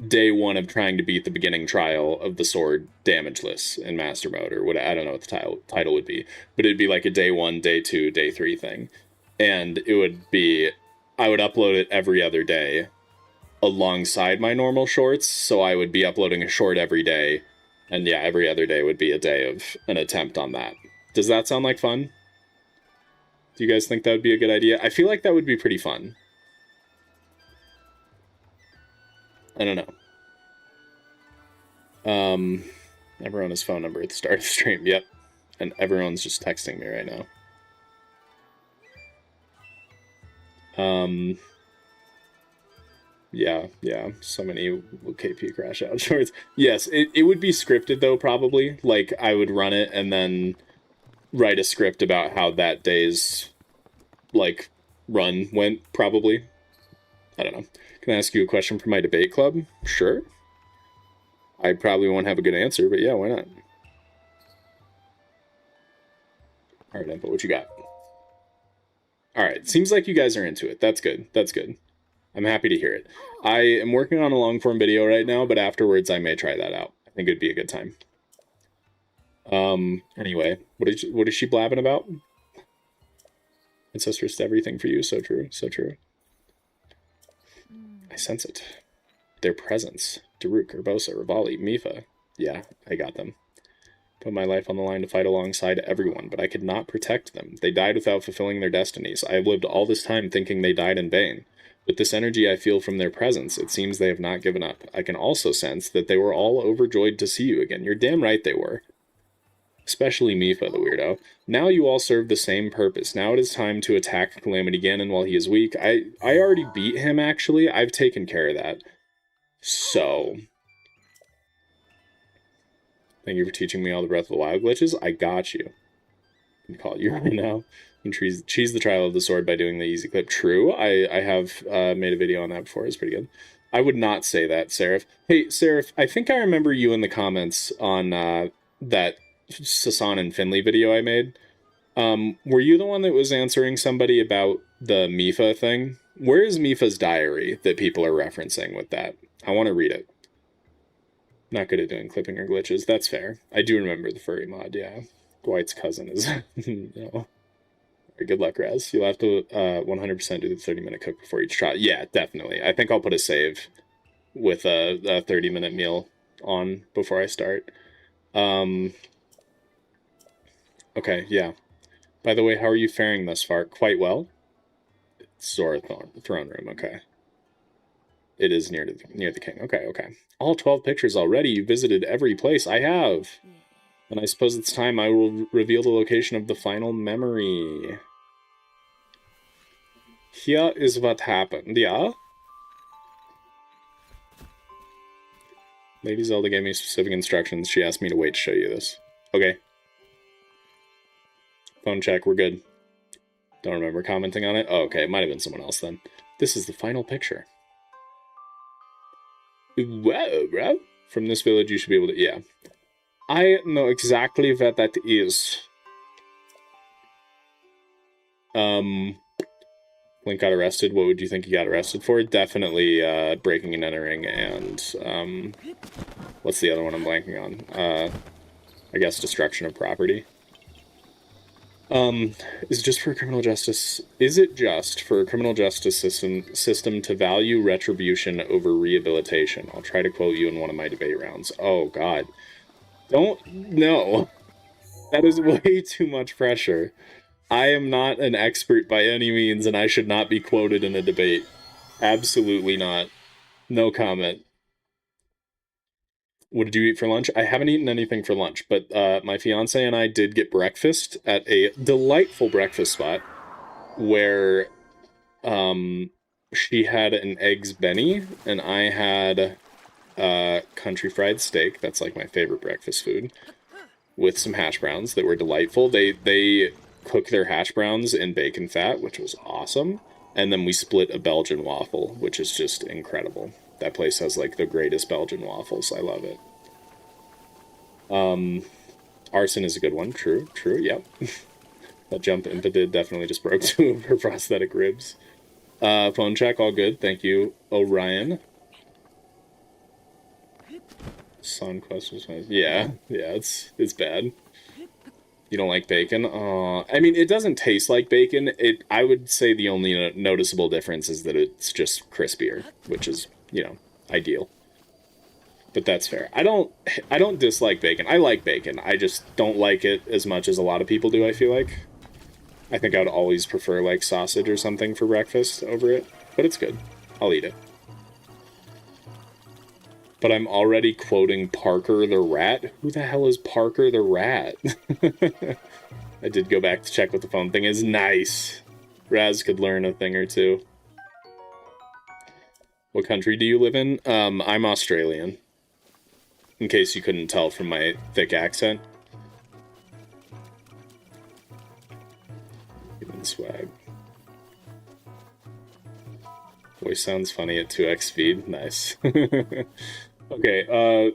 day one of trying to beat the beginning trial of the sword damageless in Master Mode, or what, I don't know what the title would be, but it'd be like a day 1, day 2, day 3 thing. And it would be, I would upload it every other day alongside my normal shorts, so I would be uploading a short every day, and yeah, every other day would be a day of an attempt on that. Does that sound like fun? Do you guys think that would be a good idea? I feel like that would be pretty fun. I don't know. Everyone has phone number at the start of the stream, yep. And everyone's just texting me right now. Yeah, so many KP crash out shorts. Yes, it would be scripted though, probably. Like, I would run it and then write a script about how that day's, like, run went, probably. I don't know. Can I ask you a question for my debate club? Sure. I probably won't have a good answer, but yeah, why not? Alright, Impa, what you got? Alright, seems like you guys are into it. That's good. That's good. I'm happy to hear it. I am working on a long-form video right now, but afterwards I may try that out. I think it'd be a good time. Anyway, what is she blabbing about? Ancestors to everything for you. So true, so true. I sense it. their presence. Daruk, Urbosa, Rivali, Mifa. Yeah, I got them. Put my life on the line to fight alongside everyone, but I could not protect them. They died without fulfilling their destinies. I have lived all this time thinking they died in vain. With this energy I feel from their presence, it seems they have not given up. I can also sense that they were all overjoyed to see you again. You're damn right they were. Especially Mifa, the weirdo. Now you all serve the same purpose. Now it is time to attack Calamity Ganon while he is weak. I already beat him, actually. I've taken care of that. So... Thank you for teaching me all the Breath of the Wild glitches. I got you. I can call it you right now. You can cheese the trial of the sword by doing the easy clip. True. I have made a video on that before. It's pretty good. I would not say that, Seraph. Hey, Seraph, I think I remember you in the comments on that Sasan and Finley video I made. Were you the one that was answering somebody about the Mifa thing? Where is Mifa's diary that people are referencing with that? I want to read it. Not good at doing clipping or glitches. That's fair. I do remember the furry mod, yeah. Dwight's cousin is... no. Good luck, Raz. You'll have to 100% do the 30-minute cook before each shot. Yeah, definitely. I think I'll put a save with a 30-minute meal on before I start. Okay, yeah. By the way, how are you faring thus far? Quite well. Zora throne room, okay. It is near the king. Okay. All 12 pictures already. You visited every place. I have. And I suppose it's time I will reveal the location of the final memory. Here is what happened, yeah? Lady Zelda gave me specific instructions. She asked me to wait to show you this. Okay. Phone check, we're good. Don't remember commenting on it? Oh, okay, it might have been someone else then. This is the final picture. Whoa, bro. From this village, you should be able to... Yeah. I know exactly what that is. Link got arrested. What would you think he got arrested for? Definitely breaking and entering and... what's the other one I'm blanking on? I guess destruction of property. Is it just for criminal justice? Is it just for a criminal justice system to value retribution over rehabilitation? I'll try to quote you in one of my debate rounds. Oh, God. No. That is way too much pressure. I am not an expert by any means, and I should not be quoted in a debate. Absolutely not. No comment. What did you eat for lunch? I haven't eaten anything for lunch, but my fiance and I did get breakfast at a delightful breakfast spot where she had an eggs Benny and I had country fried steak. That's like my favorite breakfast food, with some hash browns that were delightful. They cook their hash browns in bacon fat, which was awesome. And then we split a Belgian waffle, which is just incredible. That place has, like, the greatest Belgian waffles. I love it. Arson is a good one. True, yep. That jump Impa did definitely just broke 2 of her prosthetic ribs. Phone check, all good. Thank you, Orion. Sun Quest was nice. Yeah, it's bad. You don't like bacon? I mean, it doesn't taste like bacon. I would say the only noticeable difference is that it's just crispier, which is, you know, ideal. But that's fair. I don't dislike bacon. I like bacon. I just don't like it as much as a lot of people do, I feel like. I think I would always prefer, like, sausage or something for breakfast over it. But it's good. I'll eat it. But I'm already quoting Parker the Rat. Who the hell is Parker the Rat? I did go back to check what the phone thing is. Nice. Raz could learn a thing or two. What country do you live in? I'm Australian. In case you couldn't tell from my thick accent. Even swag. Voice sounds funny at 2x speed. Nice. Okay,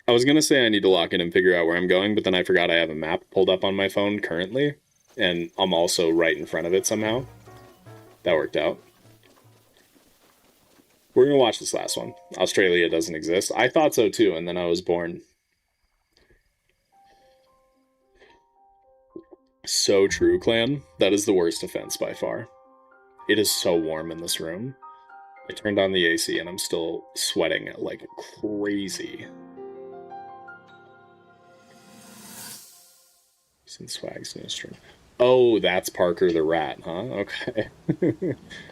I was gonna say I need to lock in and figure out where I'm going, but then I forgot I have a map pulled up on my phone currently, and I'm also right in front of it somehow. That worked out. We're gonna watch this last one. Australia doesn't exist. I thought so too, and then I was born. So true, clan. That is the worst offense by far. It is so warm in this room. I turned on the AC and I'm still sweating like crazy. Since Swag's no stream. Oh, that's Parker the Rat, huh? Okay.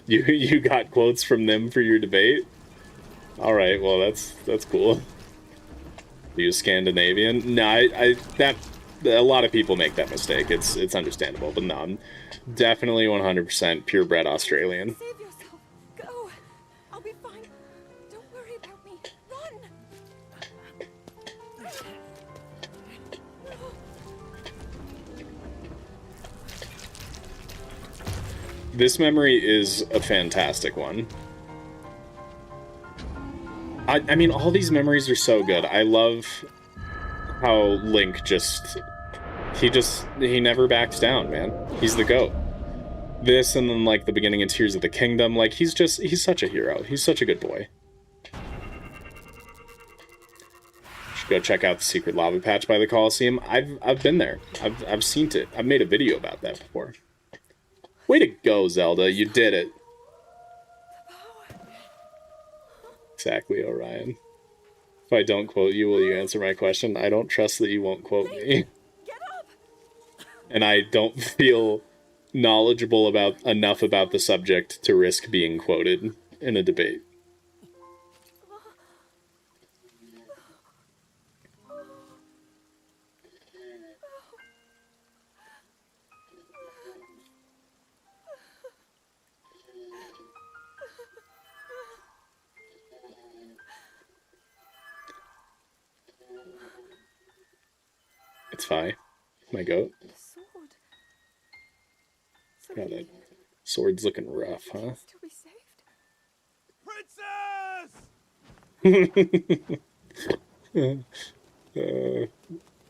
You got quotes from them for your debate? All right, well that's cool. You Scandinavian? No, that a lot of people make that mistake. It's understandable, but no, I'm definitely 100% purebred Australian. Save yourself. Go. I'll be fine. Don't worry about me. Run. This memory is a fantastic one. I mean, all these memories are so good. I love how Link he never backs down, man. He's the GOAT. This and then like the beginning of Tears of the Kingdom, like he's such a hero. He's such a good boy. Should go check out the secret lava patch by the Coliseum. I've been there. I've seen it. I've made a video about that before. Way to go, Zelda. You did it. Exactly, Orion. If I don't quote you, will you answer my question? I don't trust that you won't quote me. Get up. And I don't feel knowledgeable enough about the subject to risk being quoted in a debate. It's fine. My goat. The sword. So God, that sword's looking rough, huh? to be saved.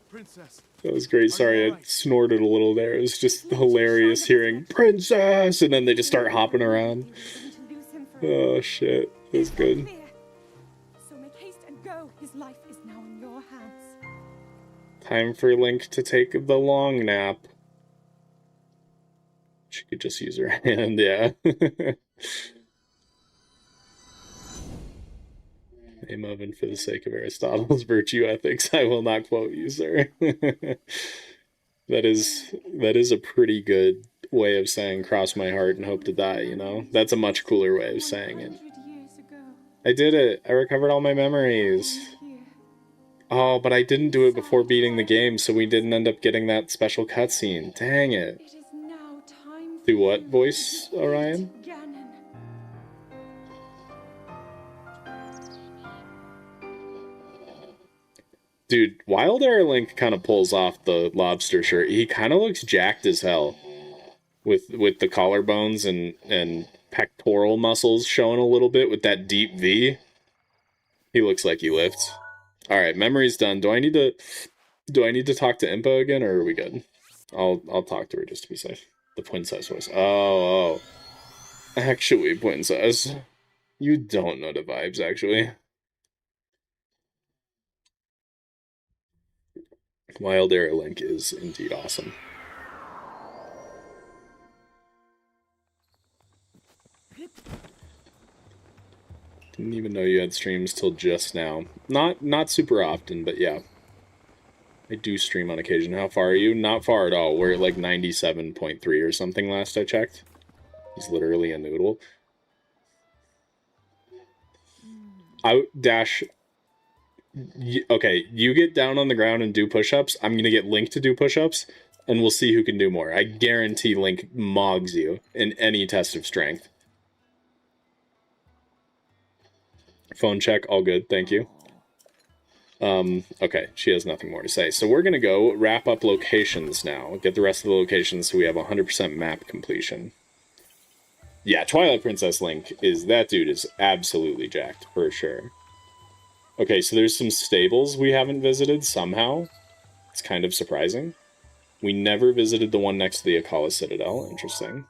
Princess. That was great. Sorry, I snorted a little there. It was just hilarious hearing "Princess" and then they just start hopping around. Oh shit, that was good. So make haste and go. His life is now in your hands. Time for Link to take the long nap. She could just use her hand, yeah. Name of and for the sake of Aristotle's virtue ethics, I will not quote you, sir. That is a pretty good way of saying cross my heart and hope to die, you know? That's a much cooler way of saying it. 100 years ago, I did it. I recovered all my memories. here. Oh, but I didn't do it before beating the game, so we didn't end up getting that special cutscene. Dang it. It is now time for Do what you voice, to Orion? meet Ganon. Dude, Wild Air Link kind of pulls off the lobster shirt. He kind of looks jacked as hell. With the collarbones and pectoral muscles showing a little bit with that deep V. He looks like he lifts. Alright, memory's done. Do I need to talk to Impa again, or are we good? I'll talk to her just to be safe. The princess voice. Oh. Actually, princess. You don't know the vibes, actually. Wild Air Link is indeed awesome. Didn't even know you had streams till just now. Not super often, but yeah. I do stream on occasion. How far are you? Not far at all. We're at like 97.3 or something last I checked. He's literally a noodle. Okay, you get down on the ground and do push-ups. I'm gonna get Link to do push-ups, and we'll see who can do more. I guarantee Link mogs you in any test of strength. Phone check, all good, thank you. Okay, she has nothing more to say. So we're gonna go wrap up locations now. Get the rest of the locations so we have 100% map completion. Yeah, Twilight Princess Link that dude is absolutely jacked, for sure. Okay, so there's some stables we haven't visited somehow. It's kind of surprising. We never visited the one next to the Akala Citadel. Interesting.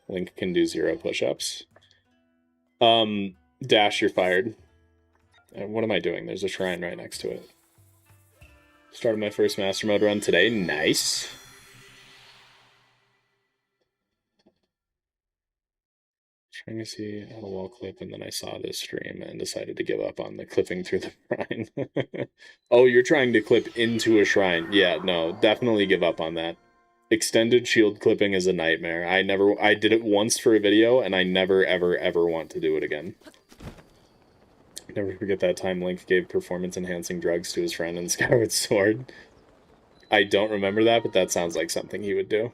Link can do 0 push-ups. Dash, you're fired. What am I doing? There's a shrine right next to it. Started my first Master Mode run today. Nice. Trying to see how to wall clip, and then I saw this stream and decided to give up on the clipping through the shrine. Oh, you're trying to clip into a shrine. Yeah, no, definitely give up on that. Extended shield clipping is a nightmare. I did it once for a video, and I never, ever, ever want to do it again. Never forget that time Link gave performance-enhancing drugs to his friend in Skyward Sword. I don't remember that, but that sounds like something he would do.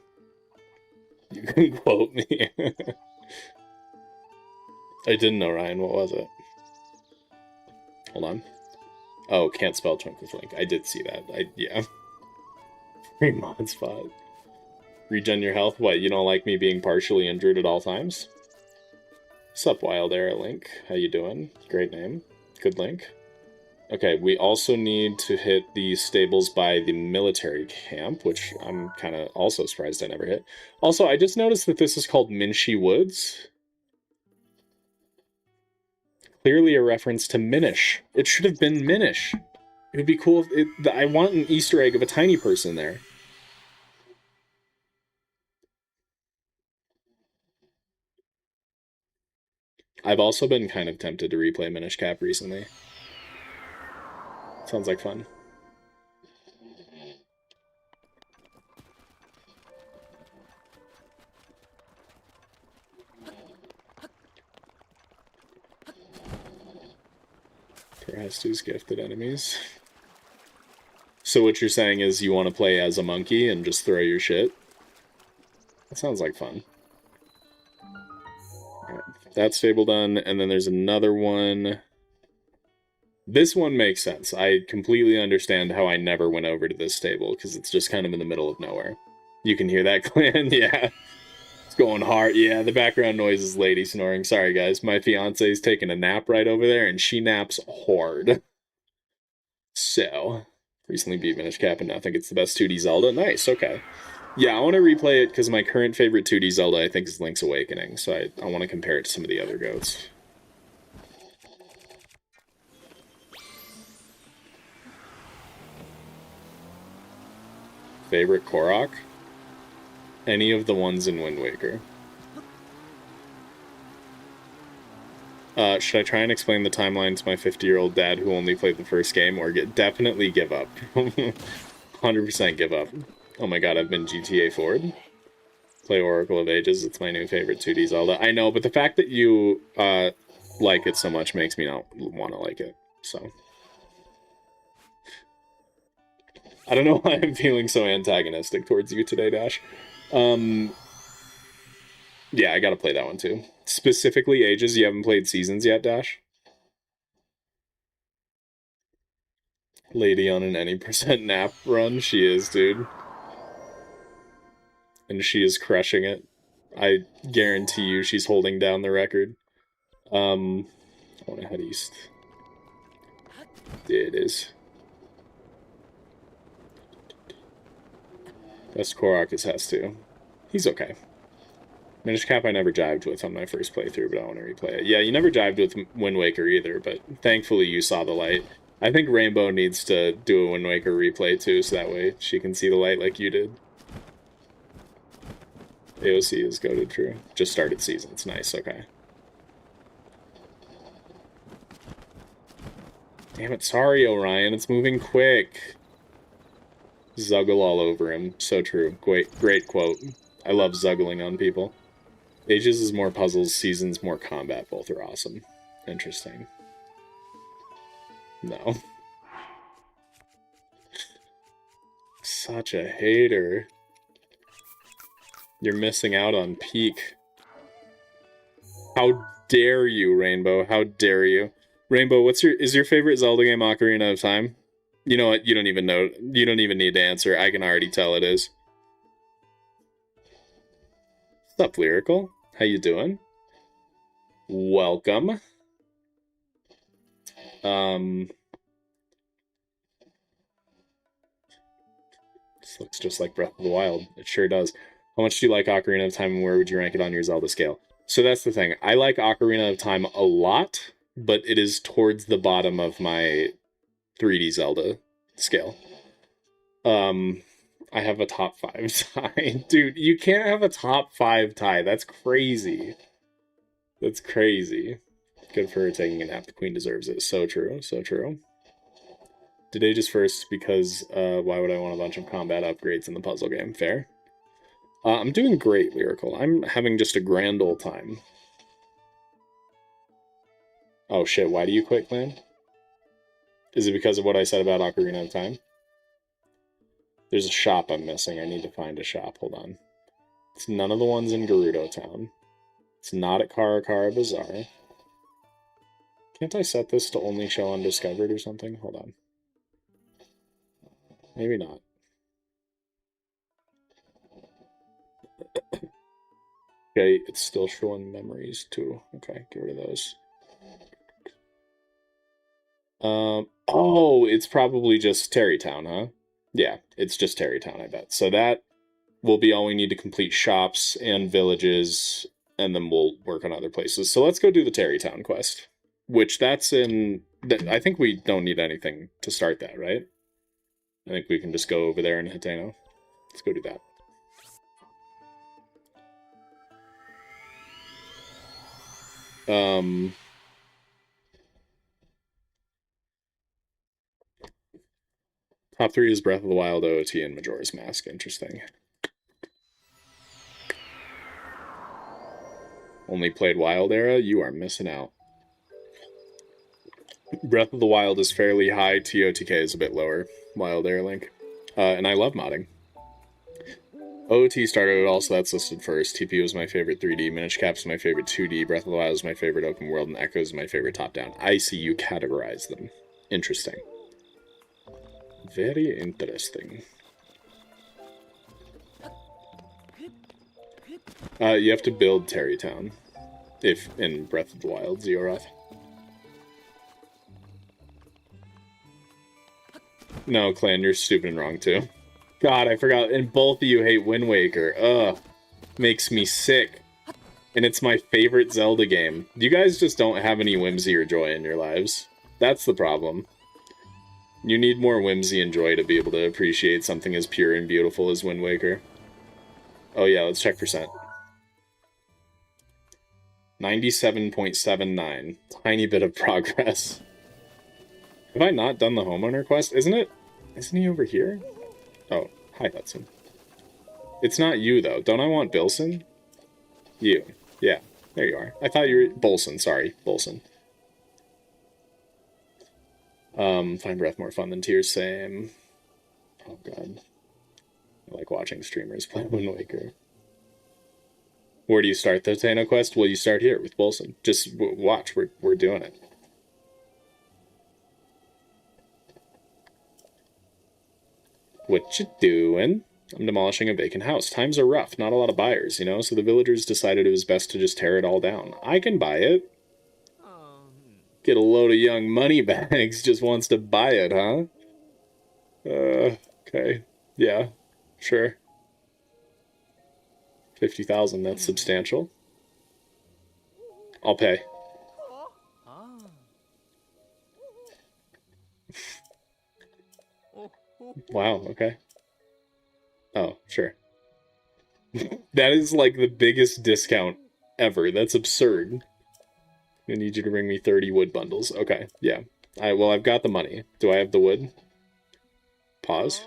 You can quote me. I didn't know, Ryan. What was it? Hold on. Oh, can't spell chunk with Link. I did see that. Yeah. Free mod spot. Regen your health? What, you don't like me being partially injured at all times? Sup, Wild Era Link. How you doing? Great name. Good Link. Okay, we also need to hit the stables by the military camp, which I'm kind of also surprised I never hit. Also, I just noticed that this is called Minchie Woods. Clearly a reference to Minish. It should have been Minish. It would be cool if I want an Easter egg of a tiny person there. I've also been kind of tempted to replay Minish Cap recently. Sounds like fun. Has gifted enemies. So what you're saying is you want to play as a monkey and just throw your shit? That sounds like fun. Alright, that's stable done, and then there's another one. This one makes sense. I completely understand how I never went over to this stable, because it's just kind of in the middle of nowhere. You can hear that, Clan? Yeah. It's going hard. Yeah, the background noise is lady snoring. Sorry, guys. My fiance's taking a nap right over there, and she naps hard. So, recently beat Minish Cap, and now I think it's the best 2D Zelda. Nice, okay. Yeah, I want to replay it, because my current favorite 2D Zelda, I think, is Link's Awakening, so I want to compare it to some of the other goats. Favorite Korok? Any of the ones in Wind Waker. Should I try and explain the timeline to my 50-year-old dad who only played the first game, or definitely give up? 100% give up. Oh my god, I've been GTA forward. Play Oracle of Ages, it's my new favorite 2D Zelda. I know, but the fact that you like it so much makes me not want to like it, so. I don't know why I'm feeling so antagonistic towards you today, Dash. Yeah, I gotta play that one too. Specifically Ages, you haven't played Seasons yet, Dash? Lady on an any percent nap run, she is, dude. And she is crushing it. I guarantee you she's holding down the record. I want to head east. Yeah, it is. Best Korok is has to. He's okay. Minish Cap I never jived with on my first playthrough, but I want to replay it. Yeah, you never jived with Wind Waker either, but thankfully you saw the light. I think Rainbow needs to do a Wind Waker replay too, so that way she can see the light like you did. AOC is goated, true. Just started Seasons. Nice, okay. Damn it, sorry, Orion. It's moving quick. Zuggle all over him. So true. Great quote. I love zuggling on people. Ages is more puzzles, Seasons more combat. Both are awesome. Interesting. No. Such a hater. You're missing out on peak. How dare you, Rainbow? How dare you? Rainbow, is your favorite Zelda game Ocarina of Time? You know what? You don't even know. You don't even need to answer. I can already tell it is. What's up, Lyrical? How you doing? Welcome. This looks just like Breath of the Wild. It sure does. How much do you like Ocarina of Time, and where would you rank it on your Zelda scale? So that's the thing. I like Ocarina of Time a lot, but it is towards the bottom of my 3D Zelda scale. I have a top 5 tie. Dude, you can't have a top 5 tie. That's crazy. That's crazy. Good for her taking a nap. The queen deserves it. So true. So true. Did Aegis first because why would I want a bunch of combat upgrades in the puzzle game? Fair. I'm doing great, Lyrical. I'm having just a grand old time. Oh shit, why do you quit, clan? Is it because of what I said about Ocarina of Time? There's a shop I'm missing. I need to find a shop. Hold on. It's none of the ones in Gerudo Town. It's not at Karakara Bazaar. Can't I set this to only show undiscovered or something? Hold on. Maybe not. Okay, it's still showing memories too. Okay, get rid of those. Oh, it's probably just Terrytown, huh? Yeah, it's just Terrytown, I bet. So that will be all we need to complete shops and villages, and then we'll work on other places. So let's go do the Terrytown quest, which that's in... I think we don't need anything to start that, right? I think we can just go over there in Hiteno. Let's go do that. Top 3 is Breath of the Wild, OOT, and Majora's Mask. Interesting. Only played Wild Era? You are missing out. Breath of the Wild is fairly high. TOTK is a bit lower. Wild Era Link. And I love modding. OOT started it all, so that's listed first. TP was my favorite 3D. Minish Cap is my favorite 2D. Breath of the Wild is my favorite open world. And Echo is my favorite top-down. I see you categorize them. Interesting. Very interesting. You have to build Terrytown. If in Breath of the Wild, Zeoroth. No, Clan, you're stupid and wrong too. God, I forgot. And both of you hate Wind Waker. Ugh. Makes me sick. And it's my favorite Zelda game. You guys just don't have any whimsy or joy in your lives. That's the problem. You need more whimsy and joy to be able to appreciate something as pure and beautiful as Wind Waker. Oh yeah, let's check percent. 97.79. Tiny bit of progress. Have I not done the homeowner quest? Isn't he over here? Oh, hi Hudson. It's not you though. Don't I want Bilson? You. Yeah, there you are. I thought you were... Bolson, sorry. Bolson. Find Breath more fun than Tears, same. Oh god. I like watching streamers play Wind Waker. Where do you start the Tano quest? Well, you start here with Bolson. Just watch, we're doing it. What you doing? I'm demolishing a vacant house. Times are rough, not a lot of buyers, you know, so the villagers decided it was best to just tear it all down. I can buy it. Get a load of young money bags, just wants to buy it, huh? Okay. Yeah, sure. 50,000, that's substantial. I'll pay. Wow, okay. Oh, sure. That is like the biggest discount ever. That's absurd. I need you to bring me 30 wood bundles. Okay, yeah. Well, I've got the money. Do I have the wood? Pause.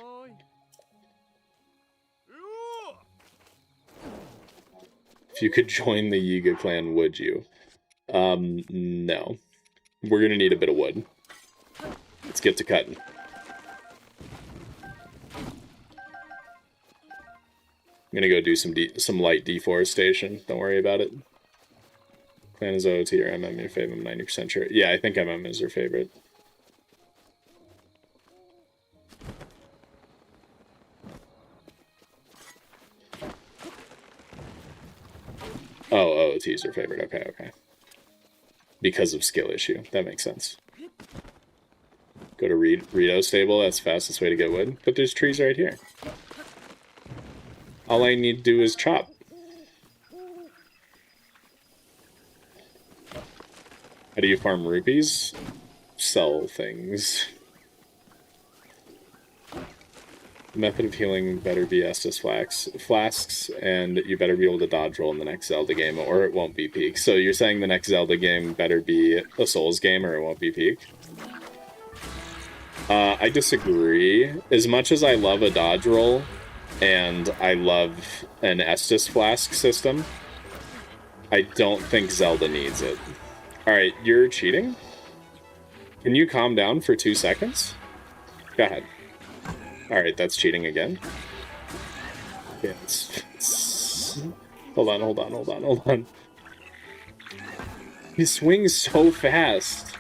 If you could join the Yiga clan, would you? No. We're gonna need a bit of wood. Let's get to cutting. I'm gonna go do some light deforestation. Don't worry about it. Clan is OOT or MM your favorite? I'm 90% sure. Yeah, I think MM is her favorite. Oh, OOT is her favorite. Okay, okay. Because of skill issue. That makes sense. Go to Rito stable. That's the fastest way to get wood. But there's trees right here. All I need to do is chop. How do you farm rupees? Sell things. Method of healing better be Estus flasks, and you better be able to dodge roll in the next Zelda game, or it won't be peak. So you're saying the next Zelda game better be a Souls game, or it won't be peak? I disagree. As much as I love a dodge roll, and I love an Estus flask system, I don't think Zelda needs it. Alright, you're cheating? Can you calm down for 2 seconds? Go ahead. Alright, that's cheating again. Yeah, hold on. He swings so fast.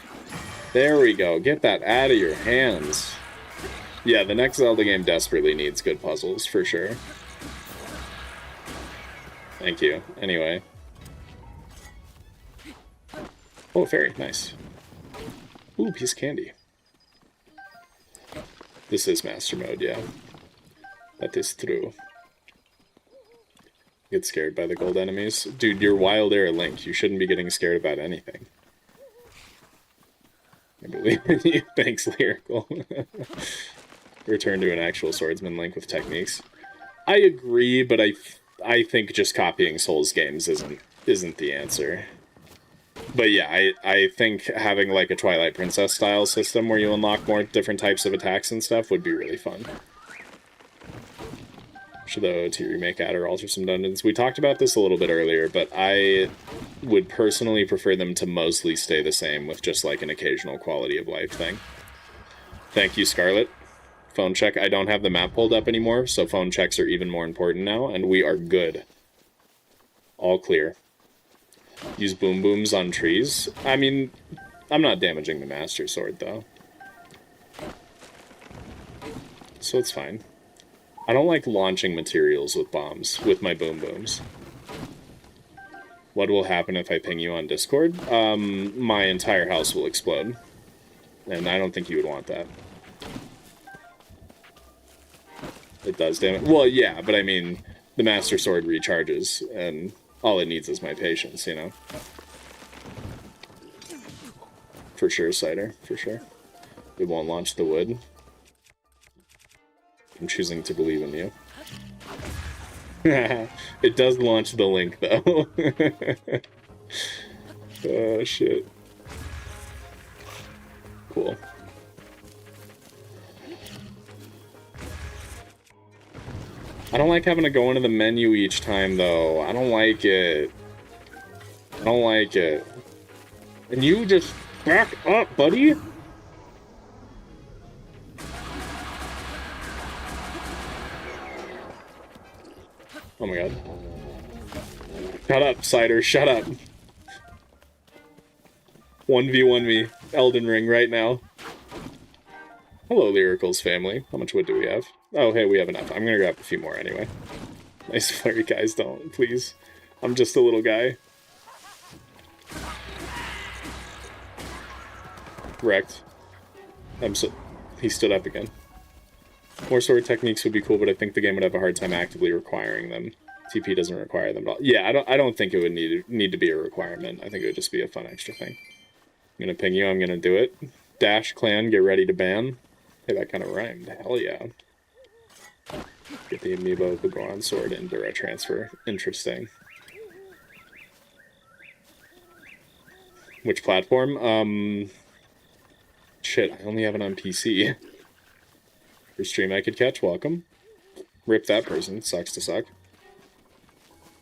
There we go. Get that out of your hands. Yeah, the next Zelda game desperately needs good puzzles, for sure. Thank you. Anyway. Oh, fairy. Nice. Ooh, piece of candy. This is master mode, yeah. That is true. Get scared by the gold enemies. Dude, you're Wild Air Link. You shouldn't be getting scared about anything. I believe in you. Thanks, Lyrical. Return to an actual swordsman Link with techniques. I agree, but I think just copying Souls games isn't the answer. But yeah, I think having like a Twilight Princess style system where you unlock more different types of attacks and stuff would be really fun. Should the OT remake add or alter some dungeons? We talked about this a little bit earlier, but I would personally prefer them to mostly stay the same with just like an occasional quality of life thing. Thank you, Scarlet. Phone check. I don't have the map pulled up anymore, so phone checks are even more important now, and we are good. All clear. Use boom booms on trees. I mean, I'm not damaging the Master Sword, though. So it's fine. I don't like launching materials with bombs, with my boom booms. What will happen if I ping you on Discord? My entire house will explode. And I don't think you would want that. It does damage. Well, yeah, but I mean, the Master Sword recharges, and all it needs is my patience, you know? For sure, Cider, for sure. It won't launch the wood. I'm choosing to believe in you. It does launch the link, though. Oh, shit. Cool. I don't like having to go into the menu each time, though. I don't like it. I don't like it. And you just back up, buddy. Oh my god. Shut up, Cider, shut up. 1v1 me, Elden Ring right now. Hello, Lyrical's family. How much wood do we have? Oh, hey, we have enough. I'm gonna grab a few more anyway. Nice flurry, guys, don't, please. I'm just a little guy. Wrecked. He stood up again. More sword techniques would be cool, but I think the game would have a hard time actively requiring them. TP doesn't require them at all. Yeah, I don't think it would need to be a requirement. I think it would just be a fun extra thing. I'm gonna ping you, I'm gonna do it. Dash clan, get ready to ban. Hey, that kind of rhymed. Hell yeah. Get the amiibo of the Goron sword and direct transfer. Interesting. Which platform? Shit, I only have it on PC. For stream I could catch, welcome. Rip that person, sucks to suck.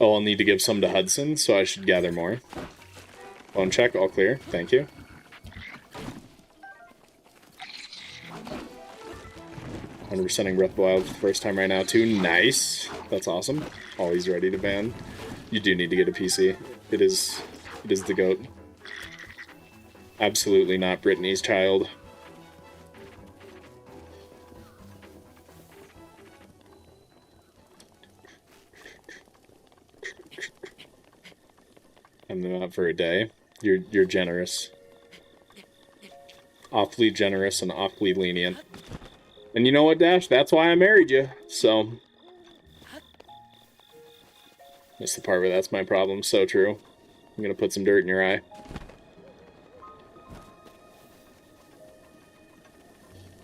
Oh, I'll need to give some to Hudson, so I should gather more. Phone check, all clear, thank you. I'm resetting Breath of the Wild for the first time right now, too. Nice. That's awesome. Always ready to ban. You do need to get a PC. It is the GOAT. Absolutely not Brittany's child. I'm out for a day. You're generous. Awfully generous and awfully lenient. And you know what, Dash? That's why I married you. So. That's the part where that's my problem. So true. I'm gonna put some dirt in your eye.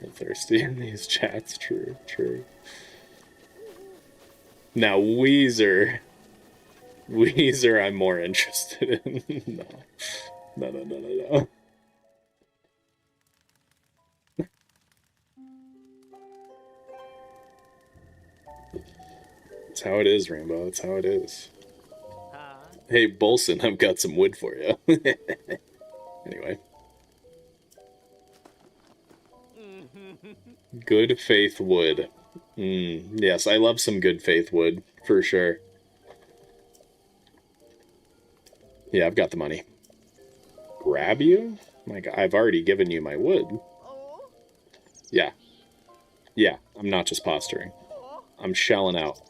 I'm thirsty in these chats. True, true. Now, Weezer, I'm more interested in. No. No. That's how it is, Rainbow. That's how it is. Hey, Bolson, I've got some wood for you. Anyway. Good faith wood. Yes, I love some good faith wood, for sure. Yeah, I've got the money. Grab you? My God, I've already given you my wood. Yeah. Yeah, I'm not just posturing. I'm shelling out.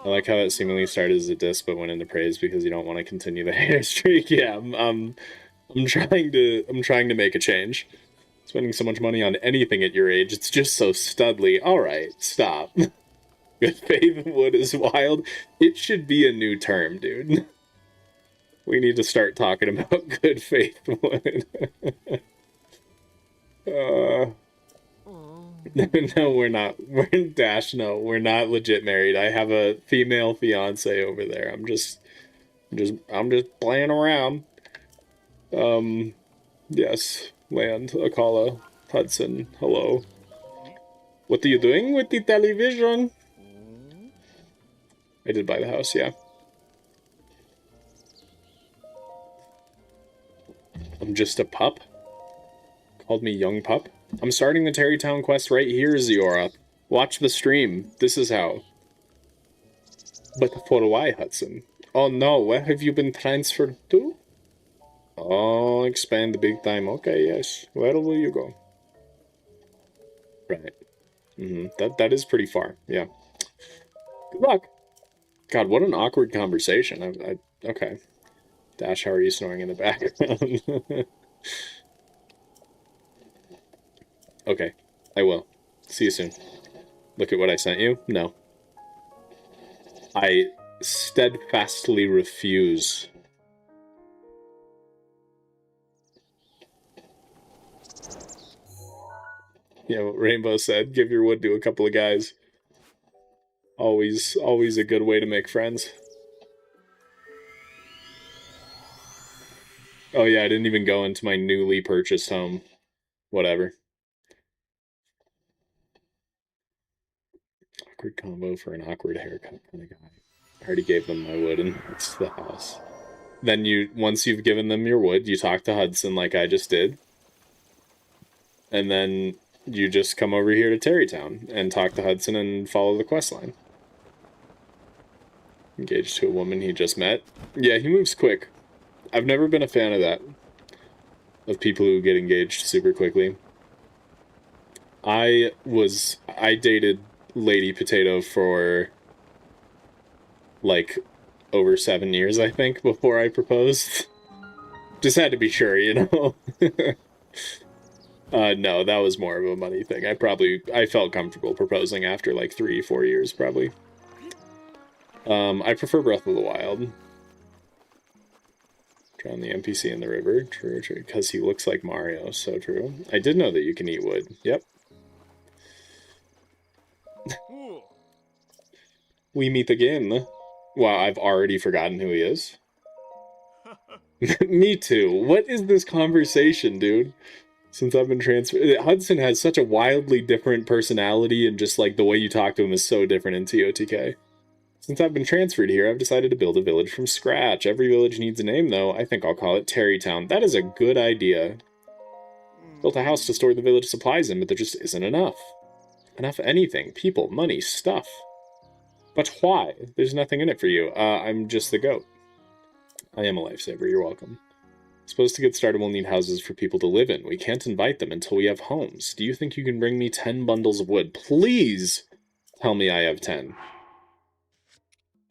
I like how that seemingly started as a diss but went into praise because you don't want to continue the hater streak. Yeah, I'm trying to make a change. Spending so much money on anything at your age, it's just so studly. Alright, stop. Good faith wood is wild. It should be a new term, dude. We need to start talking about good faith wood. No, we're not. We're in Dash. No, we're not legit married. I have a female fiance over there. I'm just playing around. Yes. Land, Akala, Hudson, hello. What are you doing with the television? I did buy the house, yeah. I'm just a pup? Called me young pup? I'm starting the Terrytown quest right here, Ziora. Watch the stream. This is how. But for why, Hudson? Oh no, where have you been transferred to? Oh, expand the big time. Okay, yes. Where will you go? Right. That is pretty far. Yeah. Good luck. God, what an awkward conversation. Okay. Dash, how are you snoring in the background? Okay, I will. See you soon. Look at what I sent you? No. I steadfastly refuse. You know what Rainbow said, give your wood to a couple of guys. Always a good way to make friends. Oh yeah, I didn't even go into my newly purchased home. Whatever. Awkward combo for an awkward haircut kind of guy. I already gave them my wood and it's the house. Then once you've given them your wood, you talk to Hudson like I just did. And then you just come over here to Terrytown and talk to Hudson and follow the quest line. Engaged to a woman he just met. Yeah, he moves quick. I've never been a fan of that. Of people who get engaged super quickly. I dated Lady Potato for like over 7 years, I think, before I proposed. Just had to be sure, you know? No, that was more of a money thing. I felt comfortable proposing after like 3-4 years, probably. I prefer Breath of the Wild. Drown the NPC in the river. True, because he looks like Mario, so true. I did know that you can eat wood. Yep. We meet again. Wow, I've already forgotten who he is. Me too. What is this conversation, dude? Since I've been transferred... Hudson has such a wildly different personality, and just, like, the way you talk to him is so different in TOTK. Since I've been transferred here, I've decided to build a village from scratch. Every village needs a name, though. I think I'll call it Terrytown. That is a good idea. Built a house to store the village supplies in, but there just isn't enough. Enough anything. People, money, stuff. But why? There's nothing in it for you. I'm just the goat. I am a lifesaver, you're welcome. Suppose to get started we'll need houses for people to live in. We can't invite them until we have homes. Do you think you can bring me 10 bundles of wood? Please tell me I have 10.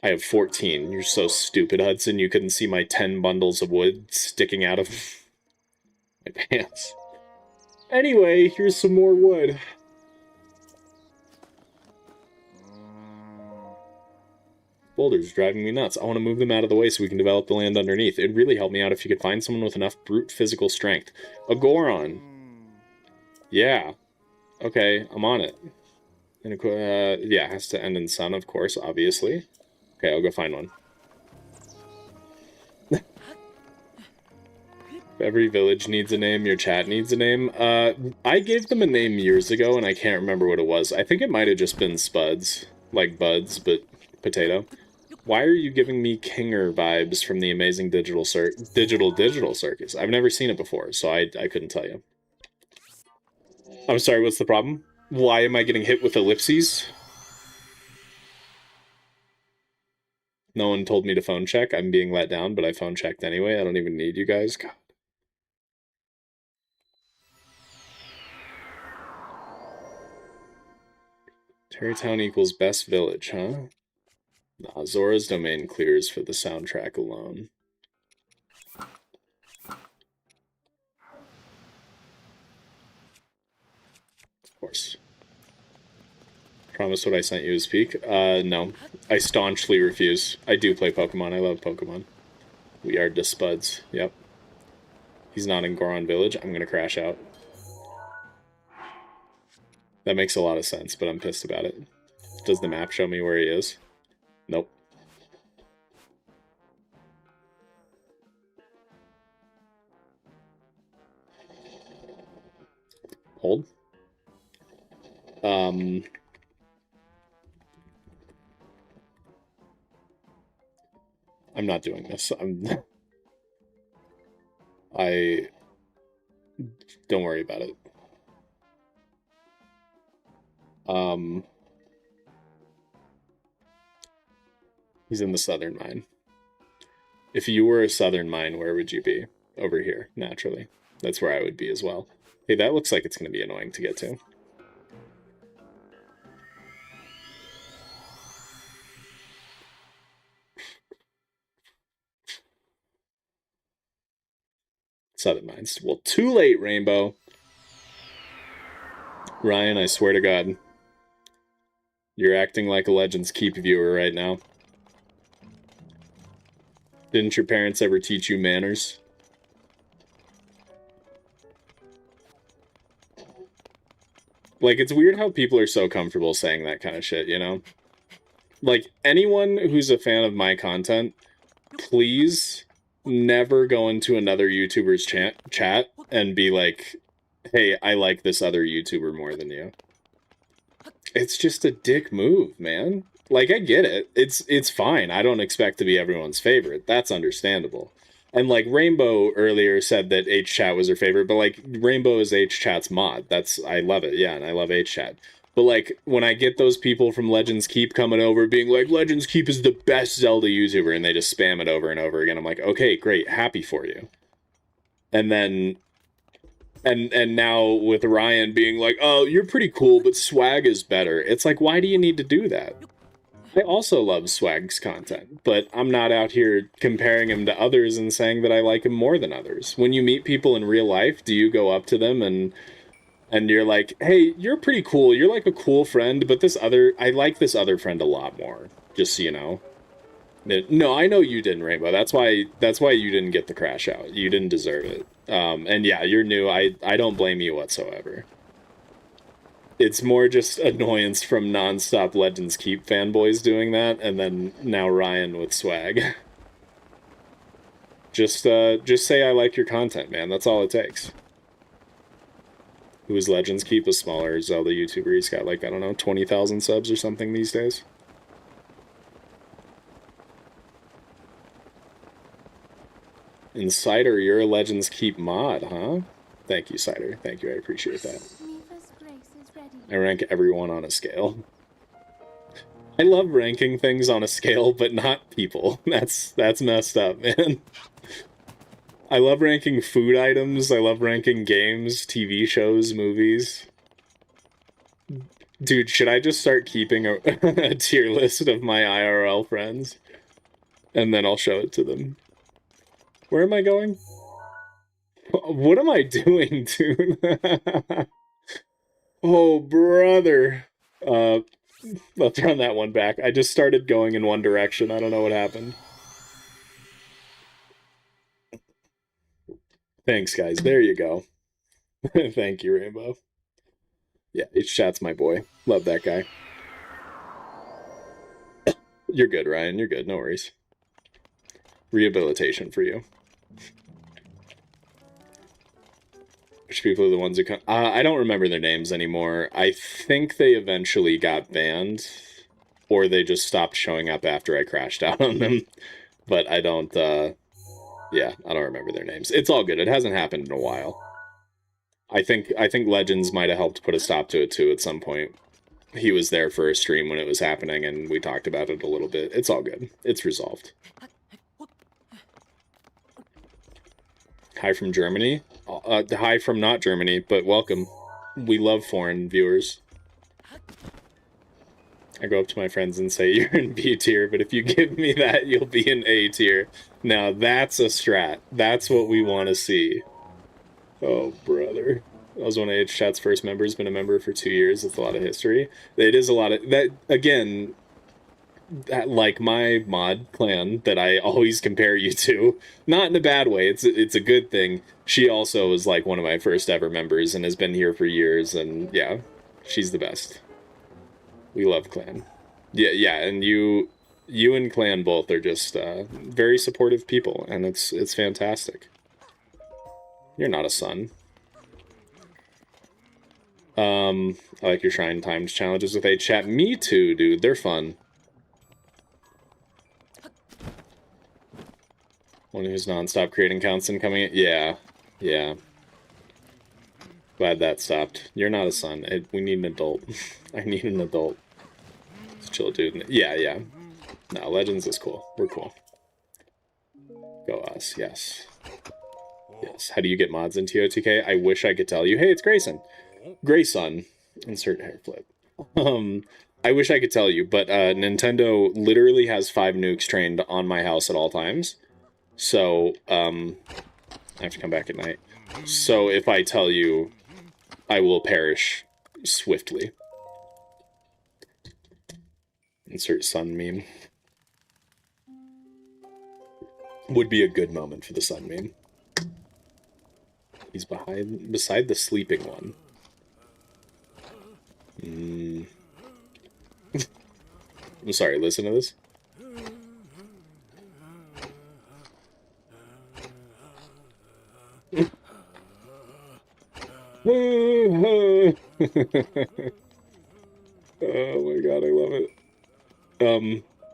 I have 14. You're so stupid, Hudson. You couldn't see my 10 bundles of wood sticking out of my pants. Anyway, here's some more wood. boulders are driving me nuts. I want to move them out of the way so we can develop the land underneath. It'd really help me out if you could find someone with enough brute physical strength. A Goron. Yeah. Okay, I'm on it. And yeah, it has to end in sun, of course, obviously. Okay, I'll go find one. Every village needs a name, your chat needs a name. I gave them a name years ago, and I can't remember what it was. I think it might have just been Spuds. Like Buds, but potato. Why are you giving me Kinger vibes from the amazing Digital Circus? I've never seen it before, so I couldn't tell you. I'm sorry, what's the problem? Why am I getting hit with ellipses? No one told me to phone check. I'm being let down, but I phone checked anyway. I don't even need you guys. God. Terrytown equals best village, huh? Nah, Zora's Domain clears for the soundtrack alone. Of course. Promise what I sent you is peak? No. I staunchly refuse. I do play Pokemon. I love Pokemon. We are Despuds. Yep. He's not in Goron Village. I'm gonna crash out. That makes a lot of sense, but I'm pissed about it. Does the map show me where he is? Nope. Hold. I'm not doing this. Don't worry about it. He's in the southern mine. If you were a southern mine, where would you be? Over here, naturally. That's where I would be as well. Hey, that looks like it's going to be annoying to get to. Southern mines. Well, too late, Rainbow. Ryan, I swear to God. You're acting like a Legends Keep viewer right now. Didn't your parents ever teach you manners? Like, it's weird how people are so comfortable saying that kind of shit, you know? Like, anyone who's a fan of my content, please never go into another YouTuber's chat and be like, hey, I like this other YouTuber more than you. It's just a dick move, man. Like, I get it. It's fine. I don't expect to be everyone's favorite. That's understandable. And, like, Rainbow earlier said that H-Chat was her favorite, but, like, Rainbow is H-Chat's mod. I love it, yeah, and I love H-Chat. But, like, when I get those people from Legends Keep coming over being like, Legends Keep is the best Zelda YouTuber, and they just spam it over and over again, I'm like, okay, great, happy for you. And then... And now with Ryan being like, oh, you're pretty cool, but Swag is better. It's like, why do you need to do that? I also love Swag's content, but I'm not out here comparing him to others and saying that I like him more than others. When you meet people in real life, do you go up to them and you're like, hey, you're pretty cool. You're like a cool friend, but I like this other friend a lot more, just so you know. No, I know you didn't, Rainbow. That's why you didn't get the crash out. You didn't deserve it. And yeah, you're new. I don't blame you whatsoever. It's more just annoyance from non-stop Legends Keep fanboys doing that, and then now Ryan with Swag. Just say I like your content, man. That's all it takes. Who is Legends Keep? A smaller Zelda YouTuber. He's got, like, I don't know, 20,000 subs or something these days. And Cider, you're a Legends Keep mod, huh? Thank you, Cider. Thank you, I appreciate that. I rank everyone on a scale. I love ranking things on a scale, but not people. That's messed up, man. I love ranking food items, I love ranking games, TV shows, movies. Dude, should I just start keeping a tier list of my IRL friends? And then I'll show it to them. Where am I going? What am I doing, dude? Oh, brother. Let's run that one back. I just started going in one direction. I don't know what happened. Thanks, guys. There you go. Thank you, Rainbow. Yeah, H-Chat's my boy. Love that guy. You're good, Ryan. You're good. No worries. Rehabilitation for you. Which people are the ones who come... I don't remember their names anymore. I think they eventually got banned, or they just stopped showing up after I crashed out on them. But I don't, yeah, I don't remember their names. It's all good. It hasn't happened in a while. I think Legends might have helped put a stop to it, too, at some point. He was there for a stream when it was happening, and we talked about it a little bit. It's all good. It's resolved. Hi from Germany. Hi from not Germany, but welcome. We love foreign viewers. I go up to my friends and say, you're in B tier, but if you give me that, you'll be in A tier. Now, that's a strat. That's what we want to see. Oh, brother. I was one of H-Chat's first members, been a member for 2 years. It's a lot of history. It is a lot of... That, again... That, like my mod clan that I always compare you to, not in a bad way, it's a good thing. She also was like one of my first ever members and has been here for years, and yeah, she's the best. We love clan. Yeah, and you and clan both are just very supportive people, and it's fantastic. You're not a son. I like your Shrine Times challenges with H-Chat. Me too, dude. They're fun. One who's non-stop creating counts and coming in. Yeah. Glad that stopped. You're not a son. We need an adult. I need an adult. It's chill, dude. Yeah. No, Legends is cool. We're cool. Go us, yes. Yes. How do you get mods in TOTK? I wish I could tell you. Hey, it's Grayson. Grayson. Insert hair flip. I wish I could tell you, but Nintendo literally has 5 nukes trained on my house at all times. So, I have to come back at night. So if I tell you, I will perish swiftly. Insert sun meme. Would be a good moment for the sun meme. He's beside the sleeping one. I'm sorry, listen to this. Oh my god, I love it.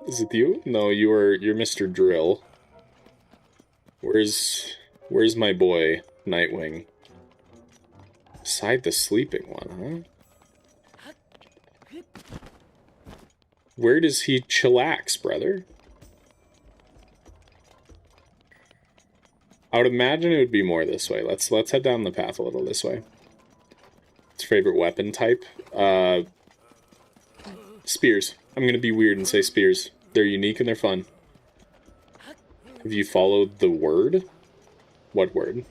Is it you? No, you're Mr. Drill. Where's my boy, Nightwing? Beside the sleeping one, huh? Where does he chillax, brother? I would imagine it would be more this way. Let's head down the path a little this way. Its favorite weapon type? Spears. I'm gonna be weird and say spears. They're unique and they're fun. Have you followed the word? What word?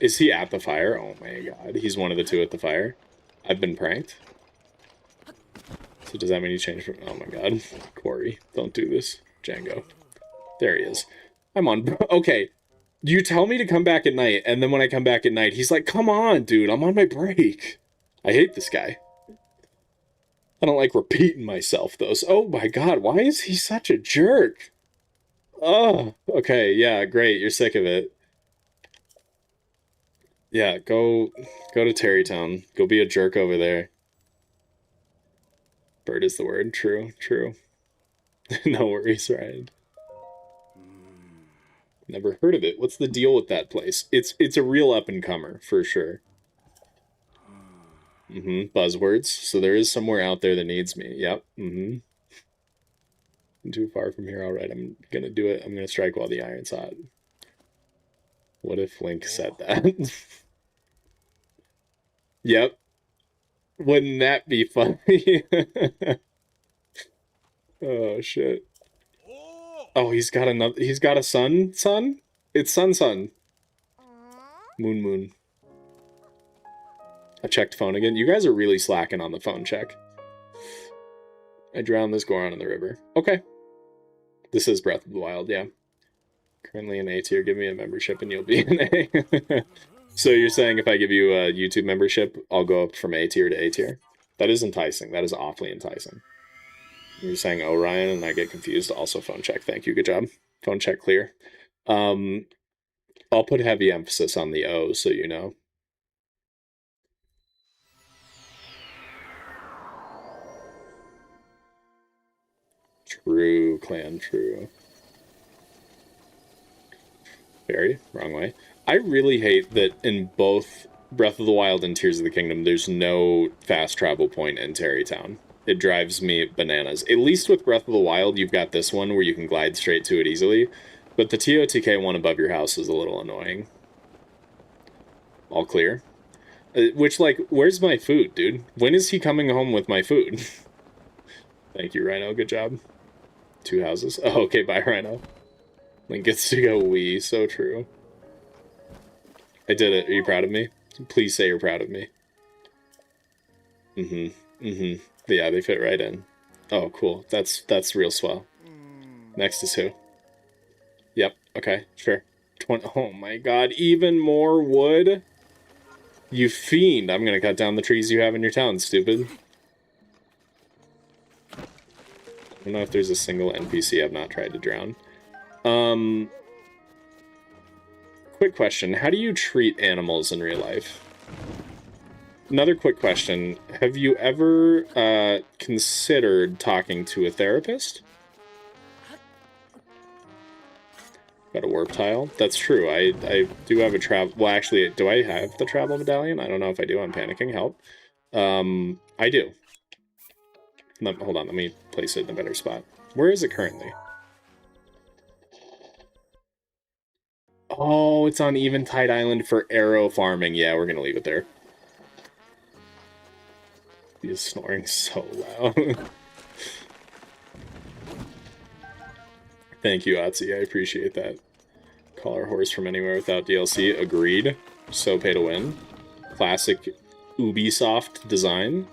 Is he at the fire? Oh my god. He's one of the 2 at the fire. I've been pranked. So does that mean you changed from... Oh my god. Corey, don't do this. Django. There he is. I'm on... Okay. You tell me to come back at night, and then when I come back at night, he's like, come on, dude, I'm on my break. I hate this guy. I don't like repeating myself, though. So, oh my god, why is he such a jerk? Oh, okay, yeah, great, you're sick of it. Yeah, go to Terrytown. Go be a jerk over there. Bird is the word. True. No worries, Ryan. Never heard of it. What's the deal with that place? It's a real up-and-comer, for sure. Buzzwords. So there is somewhere out there that needs me. Yep. I'm too far from here. Alright, I'm gonna do it. I'm gonna strike while the iron's hot. What if Link said that? Yep. Wouldn't that be funny? Oh, shit. Oh, he's got a son? It's son. Moon. I checked phone again. You guys are really slacking on the phone check. I drowned this Goron in the river. Okay. This is Breath of the Wild, yeah. Currently an A tier. Give me a membership and you'll be an A. So you're saying if I give you a YouTube membership, I'll go up from A tier to A tier? That is enticing. That is awfully enticing. You're saying Orion and I get confused. Also phone check. Thank you. Good job. Phone check clear. I'll put heavy emphasis on the O so you know. True, clan, true. Very wrong way. I really hate that in both Breath of the Wild and Tears of the Kingdom, there's no fast travel point in Tarrytown. It drives me bananas. At least with Breath of the Wild, you've got this one where you can glide straight to it easily. But the TOTK one above your house is a little annoying. All clear. Which, like, where's my food, dude? When is he coming home with my food? Thank you, Rhino. Good job. 2 houses. Oh, okay, bye, Rhino. Link gets to go wee. So true. I did it. Are you proud of me? Please say you're proud of me. Yeah, they fit right in. Oh, cool. That's real swell. Next is who? Yep. Okay. Sure. 20. Oh my god. Even more wood? You fiend. I'm gonna cut down the trees you have in your town, stupid. I don't know if there's a single NPC I've not tried to drown. Quick question. How do you treat animals in real life? Another quick question. Have you ever considered talking to a therapist? Got a warp tile? That's true. I do have a travel... Well, actually, do I have the travel medallion? I don't know if I do. I'm panicking. Help. I do. Hold on. Let me place it in a better spot. Where is it currently? Oh, it's on Eventide Island for arrow farming. Yeah, we're going to leave it there. He is snoring so loud. Thank you, Otzi. I appreciate that. Call our horse from anywhere without DLC. Agreed. So pay to win. Classic Ubisoft design.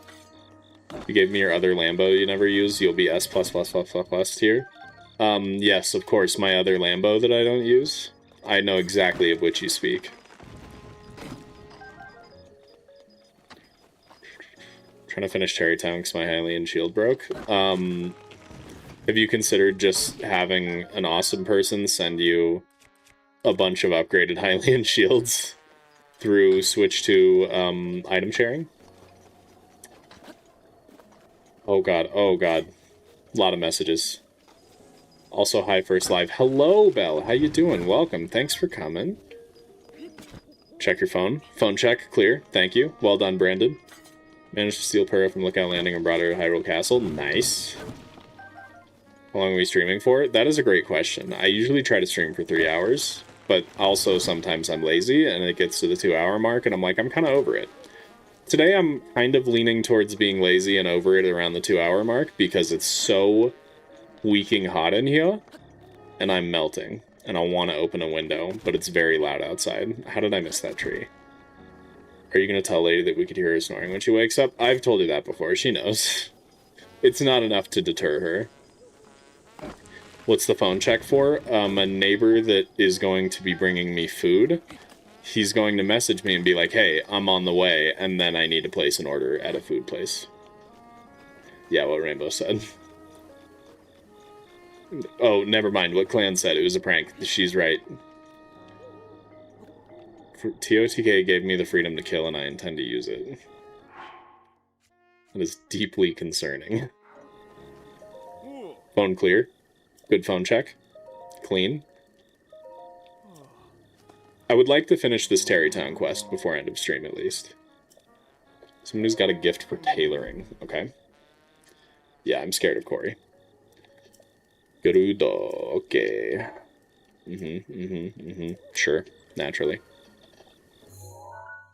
You gave me your other Lambo you never use. You'll be S+++ tier. Yes, of course, my other Lambo that I don't use. I know exactly of which you speak. Trying to finish Tarrytown because my Hylian shield broke. Have you considered just having an awesome person send you a bunch of upgraded Hylian shields through Switch to item sharing? Oh god, oh god. A lot of messages. Also, hi, First Live. Hello, Belle. How you doing? Welcome. Thanks for coming. Check your phone. Phone check. Clear. Thank you. Well done, Brandon. Managed to steal Purah from Lookout Landing and brought her to Hyrule Castle. Nice. How long are we streaming for? That is a great question. I usually try to stream for 3 hours, but also sometimes I'm lazy and it gets to the 2-hour mark and I'm like, I'm kind of over it. Today I'm kind of leaning towards being lazy and over it around the 2-hour mark because it's so weaking hot in here and I'm melting and I want to open a window, but it's very loud outside. How did I miss that tree? Are you going to tell Lady that we could hear her snoring when she wakes up? I've told her that before. She knows. It's not enough to deter her. What's the phone check for? A neighbor that is going to be bringing me food. He's going to message me and be like, hey, I'm on the way, and then I need to place an order at a food place. Yeah, what Rainbow said. Oh, never mind what Clan said. It was a prank. She's right. TOTK gave me the freedom to kill, and I intend to use it. That is deeply concerning. Phone clear. Good phone check. Clean. I would like to finish this Tarrytown quest before end of stream, at least. Someone who's got a gift for tailoring. Okay. Yeah, I'm scared of Corey. Gerudo. Okay. Sure. Naturally.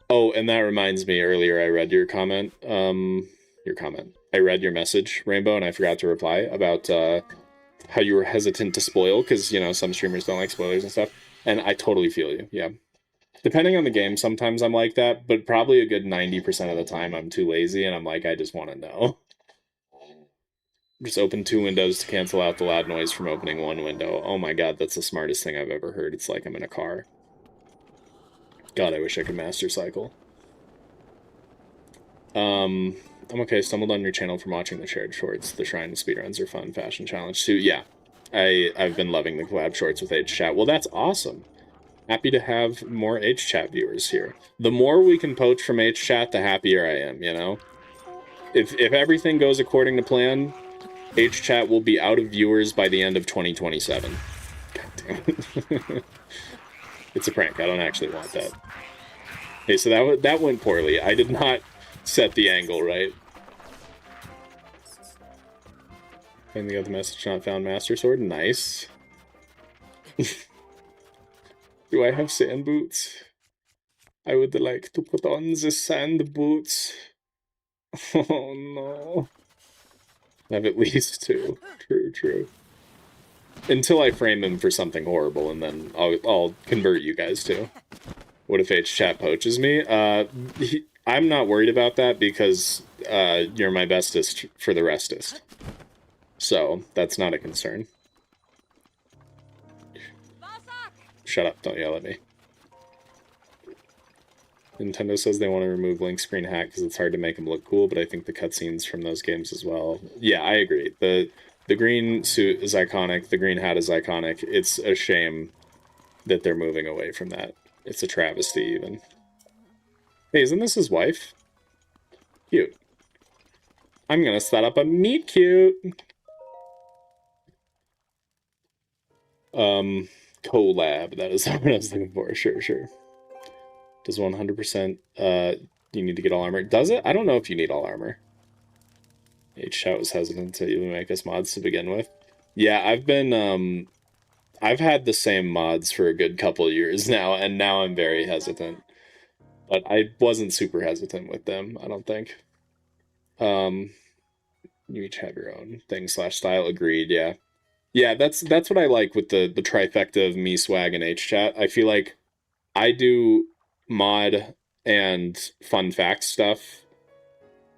Oh, and that reminds me, earlier I read your comment. I read your message, Rainbow, and I forgot to reply about how you were hesitant to spoil, because, you know, some streamers don't like spoilers and stuff. And I totally feel you, yeah. Depending on the game, sometimes I'm like that, but probably a good 90% of the time I'm too lazy, and I'm like, I just want to know. Just open 2 windows to cancel out the loud noise from opening 1 window. Oh my god, that's the smartest thing I've ever heard. It's like I'm in a car. God, I wish I could master cycle. I'm okay. Stumbled on your channel from watching the shared shorts. The shrine speedruns are fun. Fashion challenge too. Yeah, I've been loving the collab shorts with H-Chat. Well, that's awesome. Happy to have more H-Chat viewers here. The more we can poach from H-Chat, the happier I am, you know? If everything goes according to plan, H-Chat will be out of viewers by the end of 2027. God damn it. It's a prank. I don't actually want that. Okay, so that went poorly. I did not set the angle right. Finally got the message, not found master sword. Nice. Do I have sand boots? I would like to put on the sand boots. Oh no. I have at least 2. True. Until I frame him for something horrible, and then I'll convert you guys to. What if H-Chat poaches me? I'm not worried about that because you're my bestest for the restest. So, that's not a concern. Shut up, don't yell at me. Nintendo says they want to remove link screen hack because it's hard to make them look cool, but I think the cutscenes from those games as well. Yeah, I agree. The green suit is iconic. The green hat is iconic. It's a shame that they're moving away from that. It's a travesty, even. Hey, isn't this his wife? Cute. I'm gonna set up a meet cute. Collab. That is what I was looking for. Sure. Does 100%, you need to get all armor? Does it? I don't know if you need all armor. H-Chat was hesitant to even make us mods to begin with. Yeah, I've had the same mods for a good couple years now, and now I'm very hesitant. But I wasn't super hesitant with them, I don't think. You each have your own thing / style. Agreed, yeah. Yeah, that's what I like with the trifecta of me, Swag, and H-Chat. I feel like I do mod and fun fact stuff.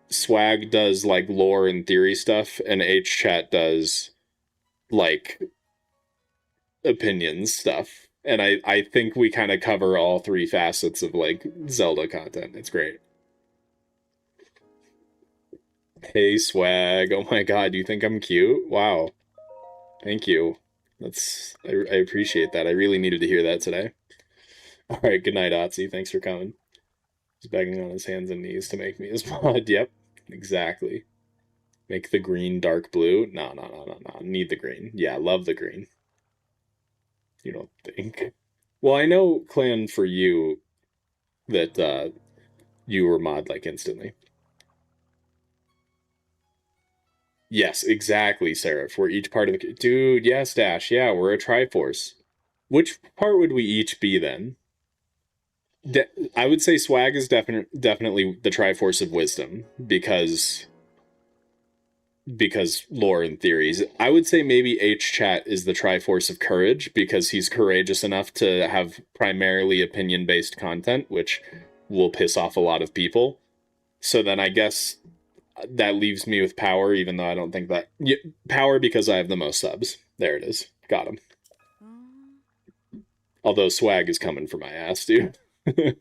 Swag does like lore and theory stuff, and H-Chat does like opinions stuff. And I think we kind of cover all 3 facets of like Zelda content. It's great. Hey Swag, oh my god, you think I'm cute? Wow. Thank you. I appreciate that. I really needed to hear that today. Alright, good night, Otzi. Thanks for coming. He's begging on his hands and knees to make me his mod. Yep, exactly. Make the green dark blue? No. Need the green. Yeah, love the green. You don't think? Well, I know, Clan, for you, that you were mod like instantly. Yes, exactly, Seraph. We're each part of the... Dude, yes, Dash. Yeah, we're a Triforce. Which part would we each be then? I would say Swag is definitely the Triforce of Wisdom, because lore and theories. I would say maybe H-Chat is the Triforce of Courage, because he's courageous enough to have primarily opinion-based content, which will piss off a lot of people. So then I guess that leaves me with Power, even though I don't think that... Yeah, Power because I have the most subs. There it is. Got him. Although Swag is coming for my ass, dude. I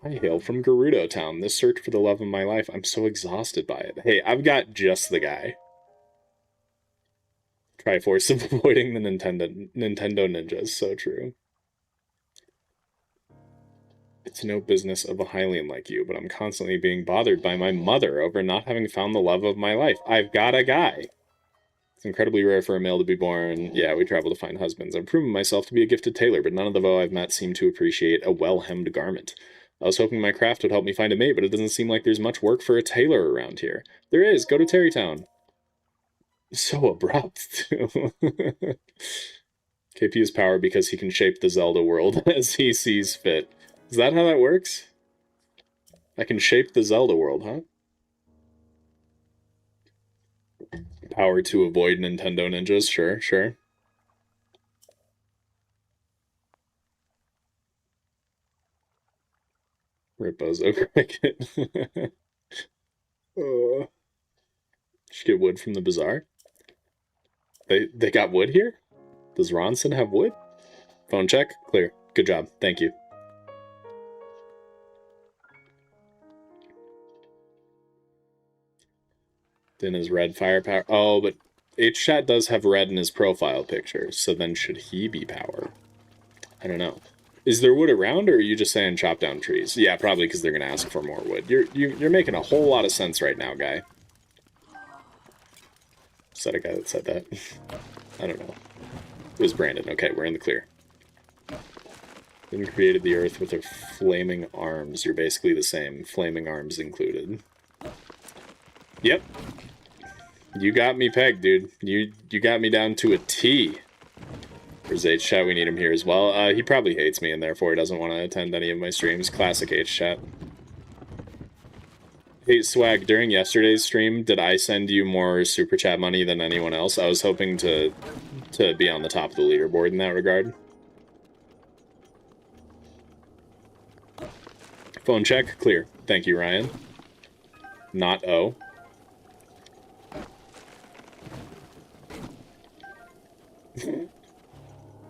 hail from Gerudo Town. This search for the love of my life. I'm so exhausted by it. Hey, I've got just the guy. Triforce of avoiding the Nintendo ninjas. So true. It's no business of a Hylian like you, but I'm constantly being bothered by my mother over not having found the love of my life. I've got a guy. It's incredibly rare for a male to be born. Yeah, we travel to find husbands. I've proven myself to be a gifted tailor, but none of the Vo I've met seem to appreciate a well-hemmed garment. I was hoping my craft would help me find a mate, but it doesn't seem like there's much work for a tailor around here. There is. Go to Terrytown. So abrupt, too. KP is power because he can shape the Zelda world as he sees fit. Is that how that works? I can shape the Zelda world, huh? Power to avoid Nintendo ninjas, sure. Rip Bozo Cricket. Should get wood from the bazaar. They got wood here? Does Ronson have wood? Phone check? Clear. Good job. Thank you. Then his red firepower. Oh, but H-Chat does have red in his profile picture, so then should he be power? I don't know. Is there wood around, or are you just saying chop down trees? Yeah, probably because they're going to ask for more wood. You're making a whole lot of sense right now, guy. Is that a guy that said that? I don't know. It was Brandon. Okay, we're in the clear. Then created the earth with her flaming arms. You're basically the same. Flaming arms included. Yep. You got me pegged, dude. You got me down to a T. Where's H-Chat? We need him here as well. He probably hates me and therefore he doesn't want to attend any of my streams. Classic H-Chat. Hey, Swag, during yesterday's stream, did I send you more Super Chat money than anyone else? I was hoping to be on the top of the leaderboard in that regard. Phone check, clear. Thank you, Ryan. Not O.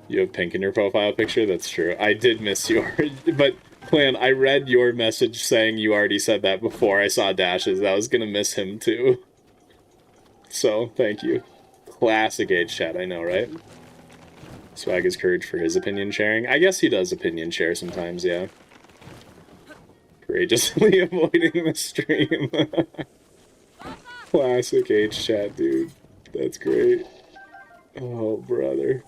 You have pink in your profile picture? That's true. I did miss your... But, Clan, I read your message saying you already said that before I saw Dash's. I was gonna miss him, too. So, thank you. Classic H-Chat, I know, right? Swag is courage for his opinion sharing. I guess he does opinion share sometimes, yeah. Courageously avoiding the stream. Classic H-Chat, dude. That's great. Oh, brother.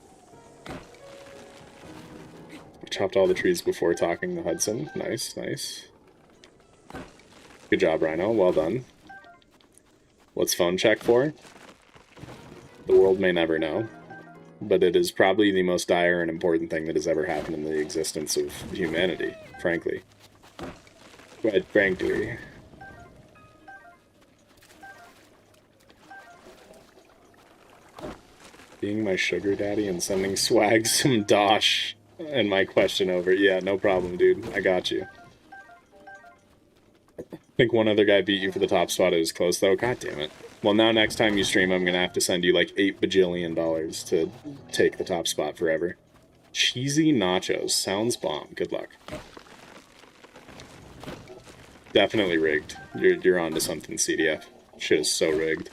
Chopped all the trees before talking to Hudson. Nice, nice. Good job, Rhino. Well done. What's phone check for? The world may never know, but it is probably the most dire and important thing that has ever happened in the existence of humanity, frankly. Quite frankly. Being my sugar daddy and sending Swag some dosh and my question over. Yeah, no problem, dude. I got you. I think one other guy beat you for the top spot. It was close, though. God damn it. Well, now next time you stream, I'm going to have to send you like $8 bajillion to take the top spot forever. Cheesy nachos. Sounds bomb. Good luck. Definitely rigged. You're onto something, CDF. Shit is so rigged.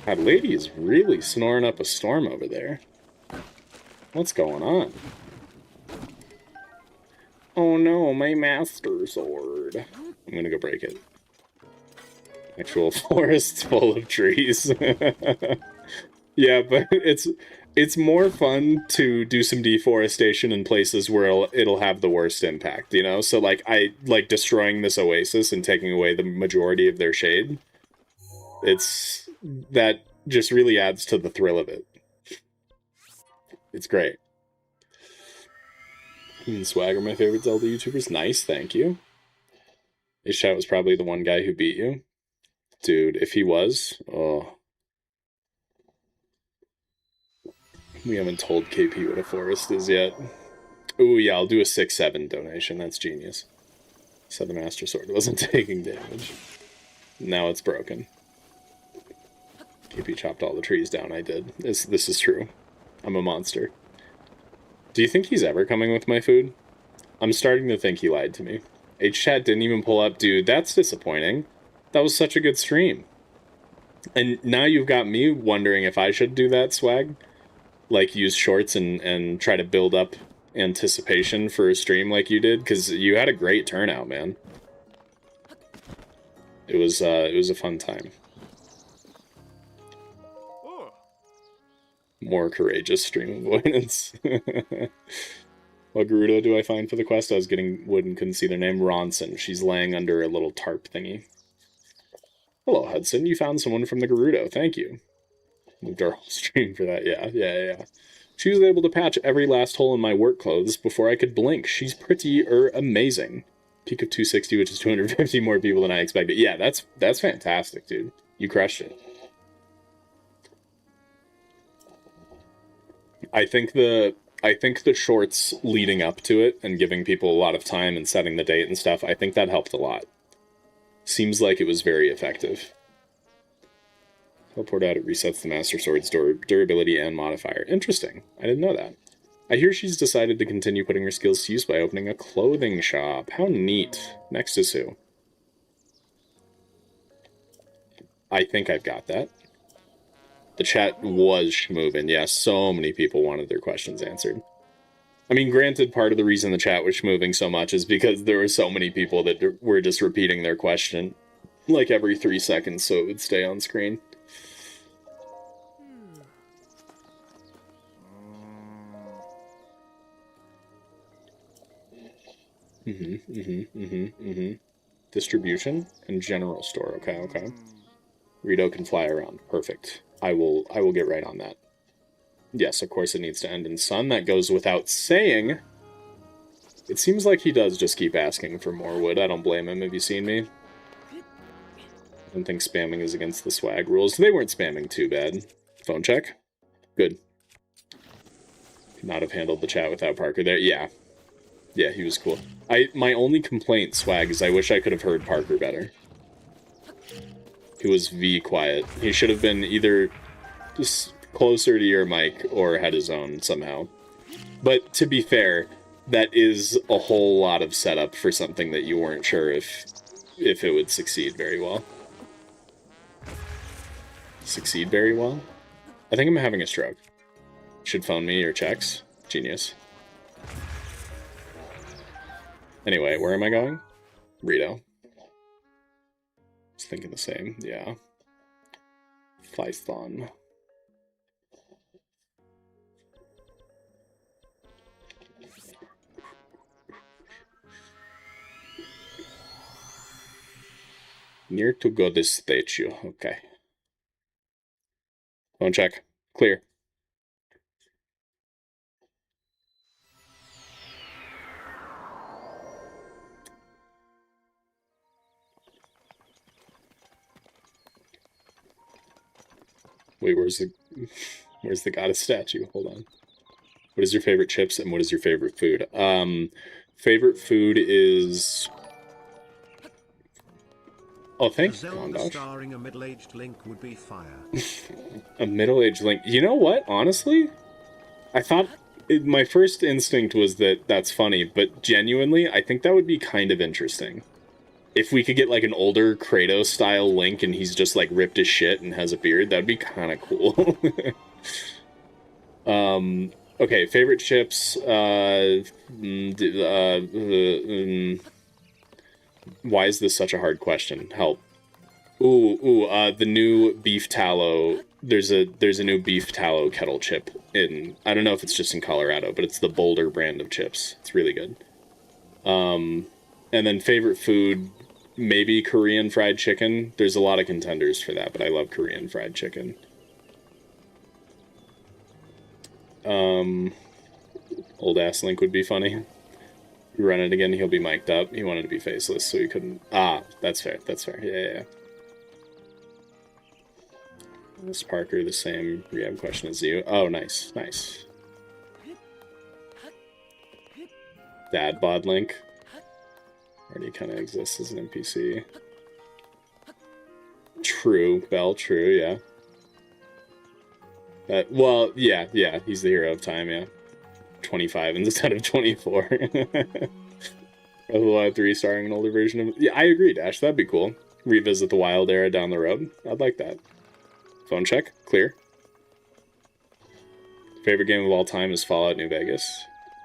That lady is really snoring up a storm over there. What's going on? Oh no, my master sword. I'm gonna go break it. Actual forest full of trees. Yeah, but it's more fun to do some deforestation in places where it'll have the worst impact, you know? So like I like destroying this oasis and taking away the majority of their shade. That just really adds to the thrill of it. It's great. Me and Swag are my favorite Zelda YouTubers. Nice, thank you. H-Chat was probably the one guy who beat you. Dude, if he was, oh. We haven't told KP what a forest is yet. Ooh, yeah, I'll do a 6-7 donation. That's genius. Said the Master Sword wasn't taking damage. Now it's broken. KP chopped all the trees down. I did. This is true. I'm a monster. Do you think he's ever coming with my food? I'm starting to think he lied to me. H-Chat didn't even pull up. Dude, that's disappointing. That was such a good stream. And now you've got me wondering if I should do that, Swag. Like, use shorts and try to build up anticipation for a stream like you did. Because you had a great turnout, man. It was a fun time. More courageous stream avoidance. What Gerudo do I find for the quest? I was getting wood and couldn't see their name. Ronson. She's laying under a little tarp thingy. Hello, Hudson. You found someone from the Gerudo. Thank you. Moved our whole stream for that. Yeah. She was able to patch every last hole in my work clothes before I could blink. She's pretty amazing. Peak of 260, which is 250 more people than I expected. Yeah, that's fantastic, dude. You crushed it. I think the shorts leading up to it and giving people a lot of time and setting the date and stuff, I think that helped a lot. Seems like it was very effective. Teleport out, it resets the Master Sword's durability and modifier. Interesting. I didn't know that. I hear she's decided to continue putting her skills to use by opening a clothing shop. How neat. Next to Sue. I think I've got that. The chat was schmoving. Yes, so many people wanted their questions answered. I mean, granted, part of the reason the chat was moving so much is because there were so many people that were just repeating their question like every 3 seconds so it would stay on screen. Distribution and general store. Okay, okay. Rito can fly around. Perfect. I will get right on that. Yes, of course it needs to end in sun. That goes without saying. It seems like he does just keep asking for more wood. I don't blame him. Have you seen me? I don't think spamming is against the swag rules. They weren't spamming too bad. Phone check. Good. Could not have handled the chat without Parker there. Yeah. Yeah, he was cool. My only complaint, Swag, is I wish I could have heard Parker better. He was V quiet. He should have been either just closer to your mic or had his own somehow. But to be fair, that is a whole lot of setup for something that you weren't sure if it would succeed very well. Succeed very well? I think I'm having a stroke. Should phone me or checks. Genius. Anyway, where am I going? Rito. Just thinking the same, yeah. Python. Near to Goddess statue. Okay. Phone check. Clear. Wait, where's the goddess statue? Hold on. What is your favorite chips and what is your favorite food? Favorite food is... Oh, thanks, Zelda starring a middle-aged Link would be fire. A middle-aged Link. You know what? Honestly, I thought... my first instinct was that that's funny, but genuinely, I think that would be kind of interesting. If we could get, like, an older Kratos-style Link and he's just, like, ripped as shit and has a beard, that'd be kind of cool. Okay, favorite chips, why is this such a hard question? Help. The new beef tallow, there's a new beef tallow kettle chip in, I don't know if it's just in Colorado, but it's the Boulder brand of chips. It's really good. And then favorite food, maybe Korean fried chicken. There's a lot of contenders for that, but I love Korean fried chicken. Old ass Link would be funny. You run it again, he'll be mic'd up. He wanted to be faceless, so he couldn't. Ah, that's fair. That's fair. Yeah. Is Parker the same rehab question as you? Oh, nice. Nice. Dad bod Link. Already kind of exists as an NPC. True, Bell, true, yeah. Well, yeah, he's the hero of time, yeah. 25 instead of 24. Level 3 starring an older version of... Yeah, I agree, Dash, that'd be cool. Revisit the Wild era down the road. I'd like that. Phone check, clear. Favorite game of all time is Fallout New Vegas.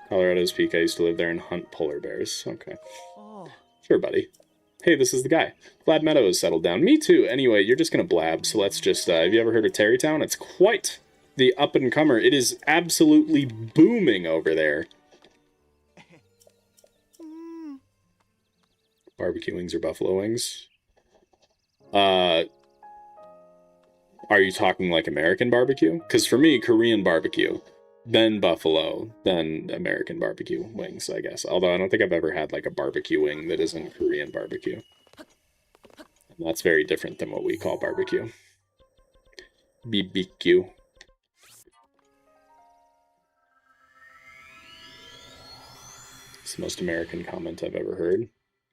Colorado's peak, I used to live there and hunt polar bears. Okay. Oh. Sure, buddy. Hey, this is the guy. Glad Meadow has settled down. Me too. Anyway, you're just gonna blab, so let's just, have you ever heard of Terrytown? It's quite the up-and-comer. It is absolutely booming over there. Barbecue wings or buffalo wings? Are you talking like American barbecue? Because for me, Korean barbecue, then buffalo, then American barbecue wings, I guess. Although I don't think I've ever had like a barbecue wing that isn't Korean barbecue. And that's very different than what we call barbecue. BBQ. It's the most American comment I've ever heard.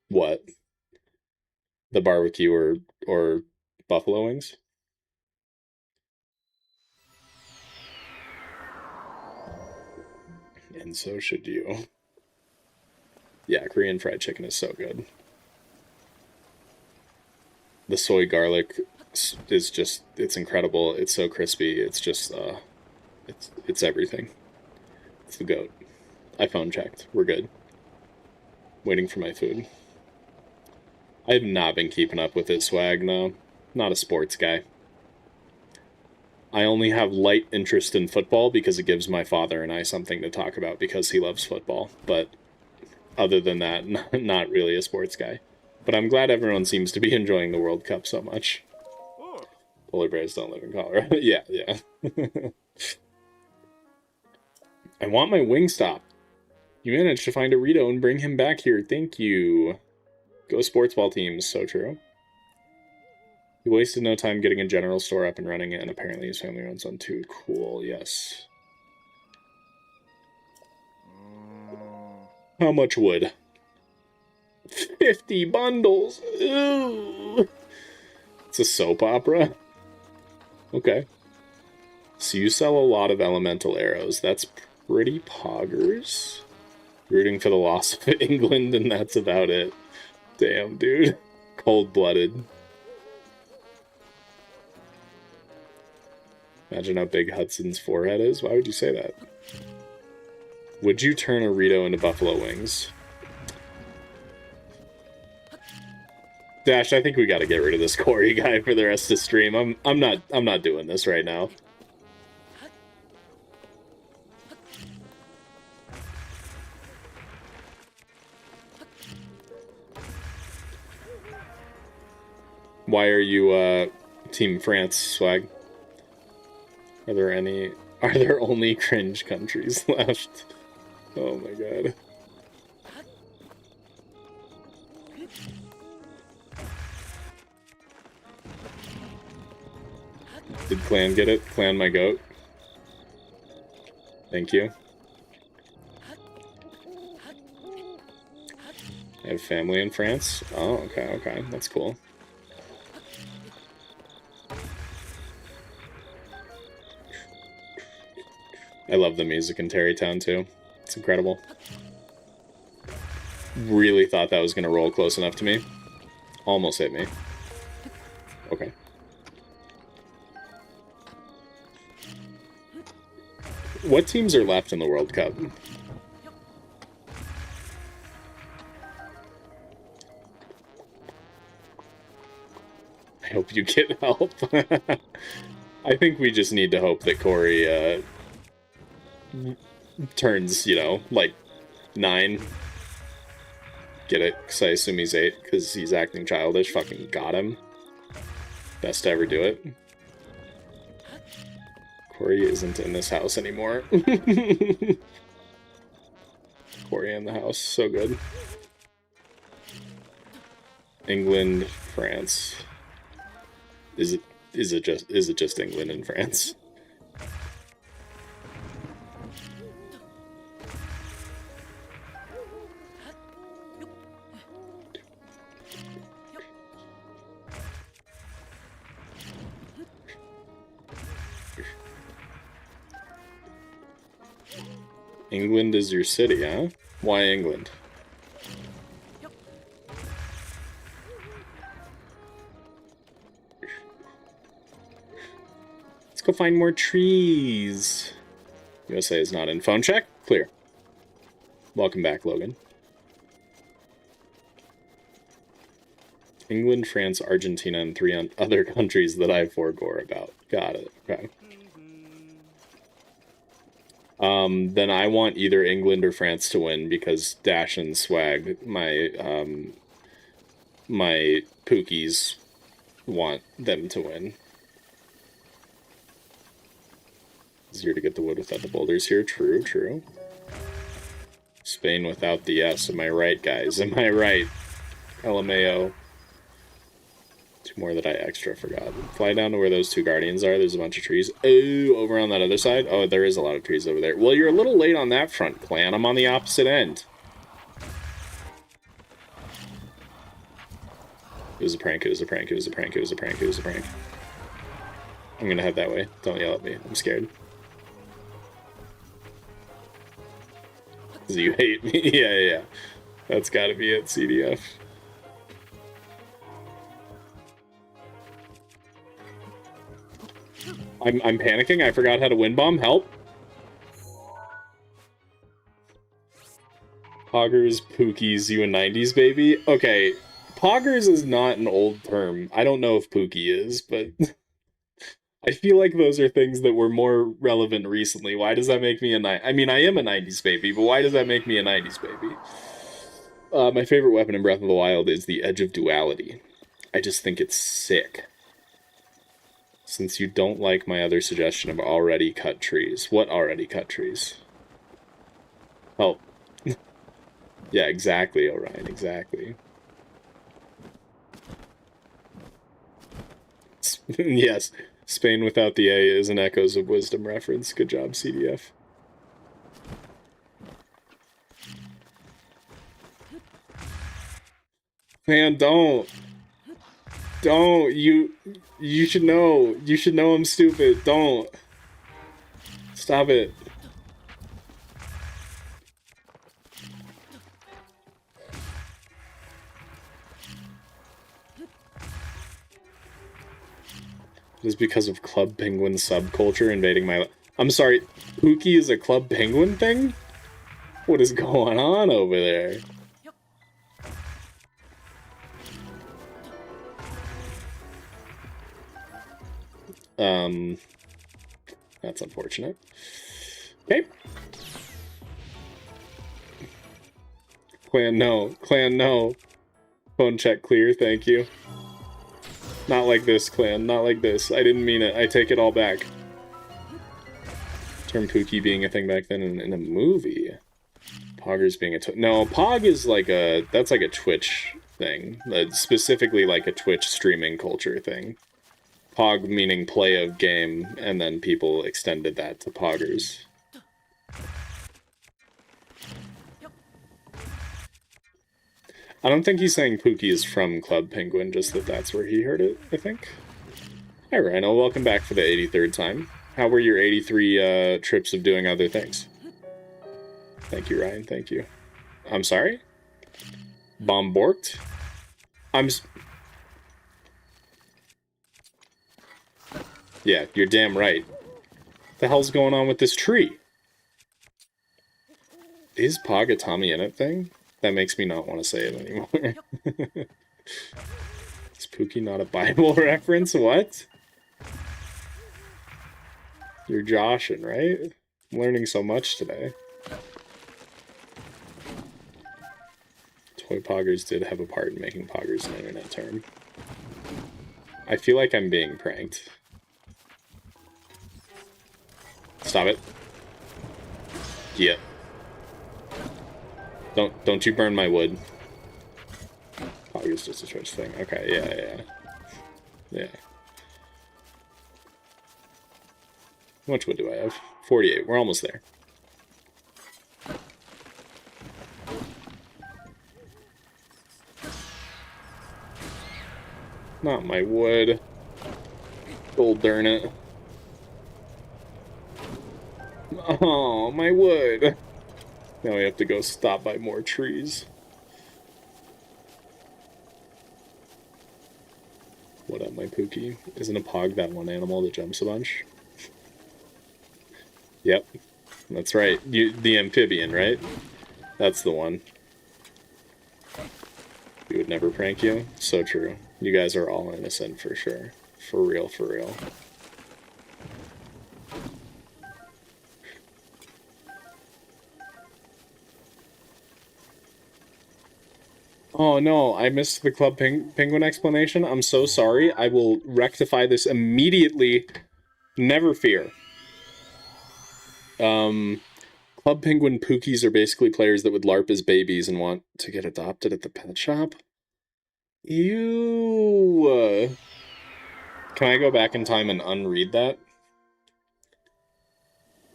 What? The barbecue or buffalo wings. And so should you. Yeah, Korean fried chicken is so good. The soy garlic is just, it's incredible. It's so crispy. It's just, it's everything. It's the goat. I phone checked. We're good. Waiting for my food. I have not been keeping up with it, swag, no. Not a sports guy. I only have light interest in football because it gives my father and I something to talk about because he loves football. But other than that, not really a sports guy. But I'm glad everyone seems to be enjoying the World Cup so much. Polar bears don't live in Colorado. Yeah. I want my Wingstop. You managed to find a Rito and bring him back here. Thank you. Go sports ball teams. So true. He wasted no time getting a general store up and running, and apparently his family owns one too. Cool, yes. How much wood? 50 bundles! Ooh. It's a soap opera? Okay. So you sell a lot of elemental arrows. That's pretty poggers. Rooting for the loss of England, and that's about it. Damn, dude. Cold-blooded. Imagine how big Hudson's forehead is. Why would you say that? Would you turn a Rito into buffalo wings? Dash, I think we gotta get rid of this Corey guy for the rest of the stream. I'm not doing this right now. Why are you Team France, swag? Are there only cringe countries left? Oh my god. Did Clan get it? Clan my goat. Thank you. I have family in France. Oh, okay. That's cool. I love the music in Terrytown, too. It's incredible. Really thought that was going to roll close enough to me. Almost hit me. Okay. What teams are left in the World Cup? I hope you get help. I think we just need to hope that Corey turns, like 9. Get it? Because I assume he's 8, because he's acting childish. Fucking got him. Best to ever do it. Corey isn't in this house anymore. Corey in the house. So good. England, France. Is it just England and France? England is your city, huh? Why England? Let's go find more trees. USA is not in. Phone check? Clear. Welcome back, Logan. England, France, Argentina, and 3 other countries that I foregore about. Got it. Okay. Then I want either England or France to win because Dash and Swag, my Pookies, want them to win. Easier to get the wood without the boulders here. True. Spain without the S. Am I right, guys? Am I right? LMAO. 2 more that I extra forgot. Fly down to where those 2 guardians are. There's a bunch of trees. Oh, over on that other side? Oh, there is a lot of trees over there. Well, you're a little late on that front, Clan. I'm on the opposite end. It was a prank, it was a prank, it was a prank, it was a prank, it was a prank. I'm gonna head that way. Don't yell at me. I'm scared. You hate me? Yeah. That's gotta be it, CDF. I'm panicking. I forgot how to wind bomb. Help. Poggers, Pookies, you a 90s baby? Okay, Poggers is not an old term. I don't know if Pookie is, but I feel like those are things that were more relevant recently. Why does that make me I mean, I am a 90s baby, but why does that make me a 90s baby? My favorite weapon in Breath of the Wild is the Edge of Duality. I just think it's sick. Since you don't like my other suggestion of already cut trees. What already cut trees? Oh. Yeah, exactly, Orion, exactly. Yes, Spain without the A is an Echoes of Wisdom reference. Good job, CDF. Man, don't. Don't. You should know. You should know I'm stupid. Don't. Stop it. It is because of Club Penguin subculture invading my life. I'm sorry, Pookie is a Club Penguin thing? What is going on over there? That's unfortunate. Okay. Clan, no. Clan, no. Phone check clear, thank you. Not like this, Clan. Not like this. I didn't mean it. I take it all back. Term Pookie being a thing back then in a movie. Poggers being a... No, Pog is like a... That's like a Twitch thing. Specifically like a Twitch streaming culture thing. Pog meaning play of game, and then people extended that to Poggers. I don't think he's saying Pookie is from Club Penguin, just that that's where he heard it, I think. Hi, Rhino. Welcome back for the 83rd time. How were your 83 trips of doing other things? Thank you, Ryan. Thank you. I'm sorry? Bomborked? Yeah, you're damn right. What the hell's going on with this tree? Is Pog a Tommy Innit thing? That makes me not want to say it anymore. Is Pookie not a Bible reference? What? You're joshing, right? I'm learning so much today. Toy Poggers did have a part in making Poggers an internet term. I feel like I'm being pranked. Stop it. Yeah. Don't you burn my wood. Poggers just a Twitch thing. Okay, yeah. How much wood do I have? 48. We're almost there. Not my wood. Gold darn it. Oh, my wood. Now we have to go stop by more trees. What up, my Pookie? Isn't a Pog that one animal that jumps a bunch? Yep. That's right. The amphibian, right? That's the one. We would never prank you. So true. You guys are all innocent for sure. For real, for real. Oh no, I missed the Club Penguin explanation. I'm so sorry. I will rectify this immediately. Never fear. Club Penguin Pookies are basically players that would LARP as babies and want to get adopted at the pet shop. Ew. Can I go back in time and unread that?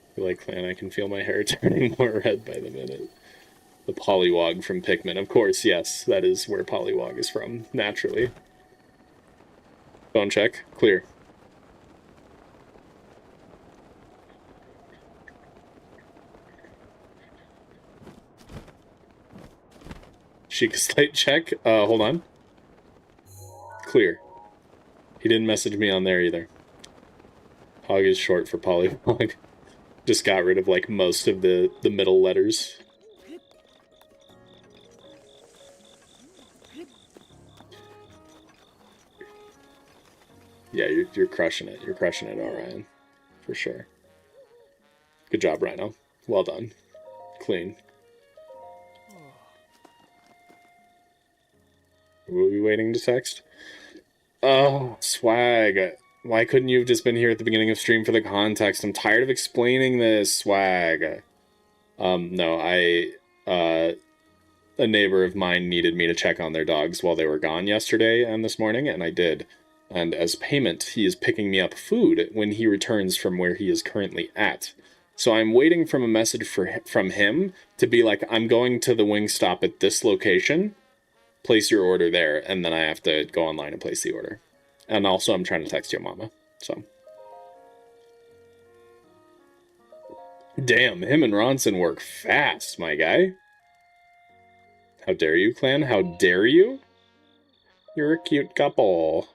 I feel like, Clan, I can feel my hair turning more red by the minute. The Pollywog from Pikmin. Of course, yes, that is where Pollywog is from, naturally. Phone check. Clear. Sheik slate check. Hold on. Clear. He didn't message me on there either. Hog is short for polywog. Just got rid of, like, most of the middle letters. Yeah, you're crushing it. You're crushing it, Orion. For sure. Good job, Rhino. Well done. Clean. Were we waiting to text? Oh, swag. Why couldn't you have just been here at the beginning of stream for the context? I'm tired of explaining this, swag. No, a neighbor of mine needed me to check on their dogs while they were gone yesterday and this morning, and I did. And as payment, he is picking me up food when he returns from where he is currently at. So I'm waiting for a message from him to be like, I'm going to the Wingstop at this location, place your order there, and then I have to go online and place the order. And also I'm trying to text your mama, so. Damn, him and Ronson work fast, my guy. How dare you, clan? How dare you? You're a cute couple.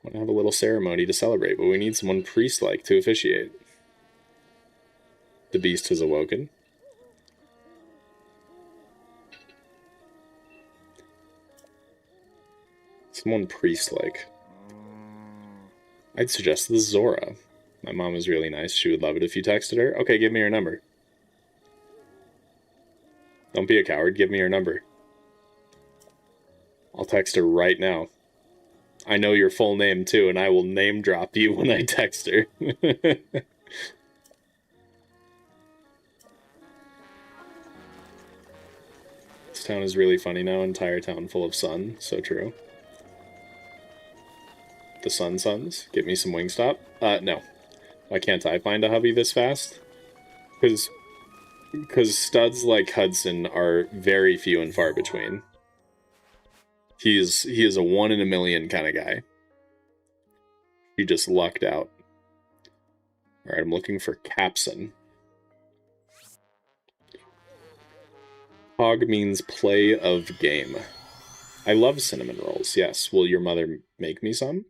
Want to have a little ceremony to celebrate, but we need someone priest-like to officiate. The beast has awoken. Someone priest-like. I'd suggest the Zora. My mom is really nice. She would love it if you texted her. Okay, give me your number. Don't be a coward. Give me your number. I'll text her right now. I know your full name, too, and I will name drop you when I text her. This town is really funny now. Entire town full of sun. So true. The Suns. Get me some Wingstop. No. Why can't I find a hubby this fast? Because studs like Hudson are very few and far between. He is a 1 in a million kind of guy. He just lucked out. Alright, I'm looking for Capson. Hog means play of game. I love cinnamon rolls, yes. Will your mother make me some?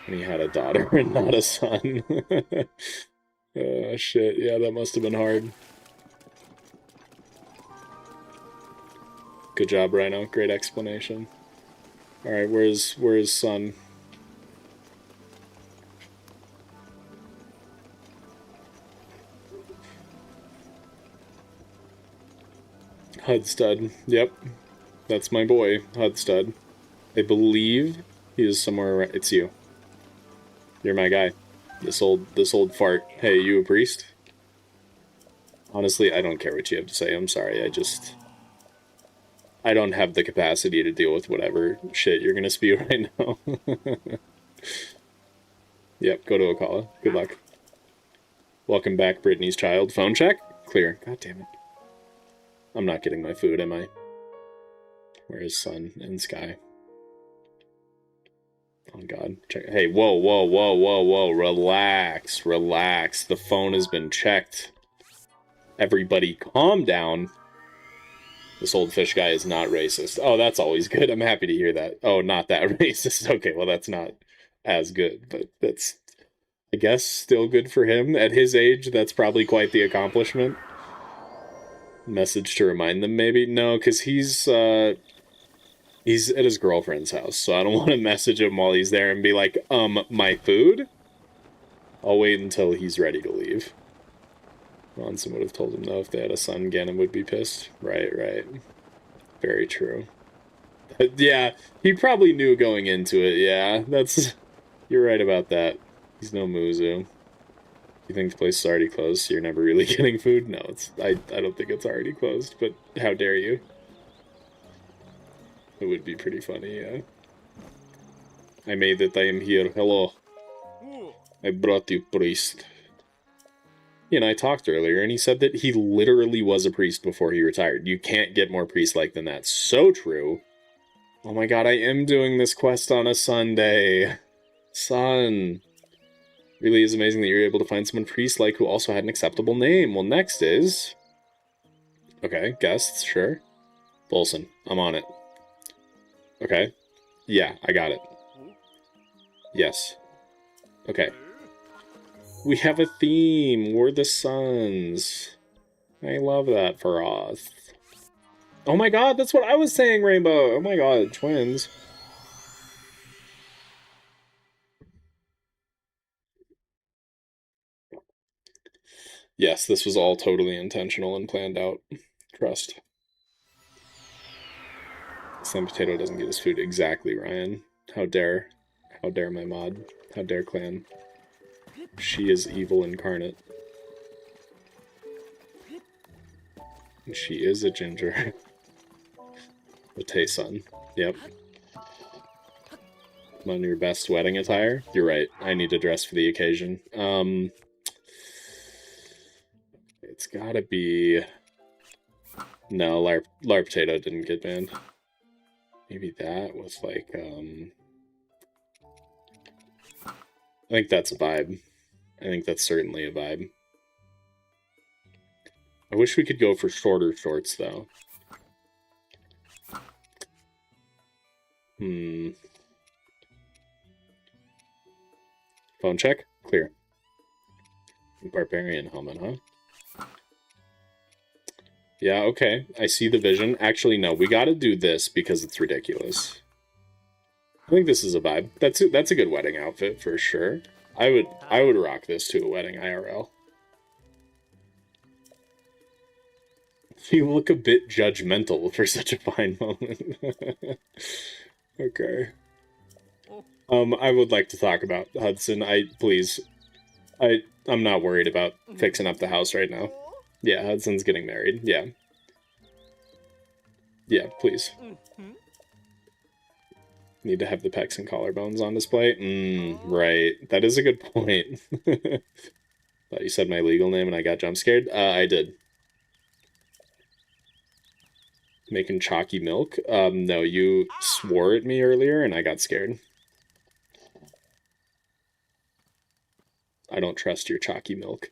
And he had a daughter and not a son. Oh, shit. Yeah, that must have been hard. Good job, Rhino. Great explanation. Alright, where's son? Hudstud. Yep. That's my boy, Hudstud. I believe he is somewhere around. It's you. You're my guy. This old fart. Hey, you a priest? Honestly, I don't care what you have to say. I'm sorry. I don't have the capacity to deal with whatever shit you're gonna spew right now. Yep, go to Akala. Good luck. Welcome back, Brittany's child. Phone check? Clear. God damn it. I'm not getting my food, am I? Where is sun and sky? Oh god. Check. Hey, whoa. Relax. The phone has been checked. Everybody calm down. This old fish guy is not racist. Oh, that's always good. I'm happy to hear that. Oh, not that racist. Okay, well, that's not as good, but that's, I guess, still good for him. At his age, that's probably quite the accomplishment. Message to remind them, maybe? No, because he's at his girlfriend's house, so I don't want to message him while he's there and be like, my food? I'll wait until he's ready to leave. Ronson would have told him, though, if they had a son, Ganon would be pissed. Right. Very true. Yeah, he probably knew going into it, yeah. You're right about that. He's no Muzu. You think the place is already closed, so you're never really getting food? No, I don't think it's already closed, but how dare you? It would be pretty funny, yeah. I made it, I am here. Hello. I brought you, priest. He and I talked earlier, and he said that he literally was a priest before he retired. You can't get more priest-like than that. So true. Oh my god, I am doing this quest on a Sunday. Son. Really is amazing that you're able to find someone priest-like who also had an acceptable name. Well, next is... Okay, guests, sure. Bolson, I'm on it. Okay. Yeah, I got it. Yes. Okay. We have a theme. We're the Suns. I love that for us. Oh my god, that's what I was saying, Rainbow! Oh my god, twins. Yes, this was all totally intentional and planned out. Trust. Slim Potato doesn't get his food. Exactly, Ryan. How dare. How dare my mod. How dare clan. She is evil incarnate. And she is a ginger. The Tay-son. Yep. On your best wedding attire? You're right. I need to dress for the occasion. It's gotta be... No, Lar Potato didn't get banned. Maybe that with, like, I think that's a vibe. I think that's certainly a vibe. I wish we could go for shorter shorts, though. Phone check? Clear. Barbarian helmet, huh? Yeah, okay. I see the vision. Actually, no. We gotta do this because it's ridiculous. I think this is a vibe. That's a good wedding outfit for sure. I would rock this to a wedding IRL. You look a bit judgmental for such a fine moment. Okay. I would like to talk about Hudson. I'm not worried about fixing up the house right now. Yeah, Hudson's getting married. Yeah. Yeah, please. Need to have the pecs and collarbones on display? Right. That is a good point. Thought you said my legal name and I got jump scared. I did. Making chalky milk? No, you swore at me earlier and I got scared. I don't trust your chalky milk.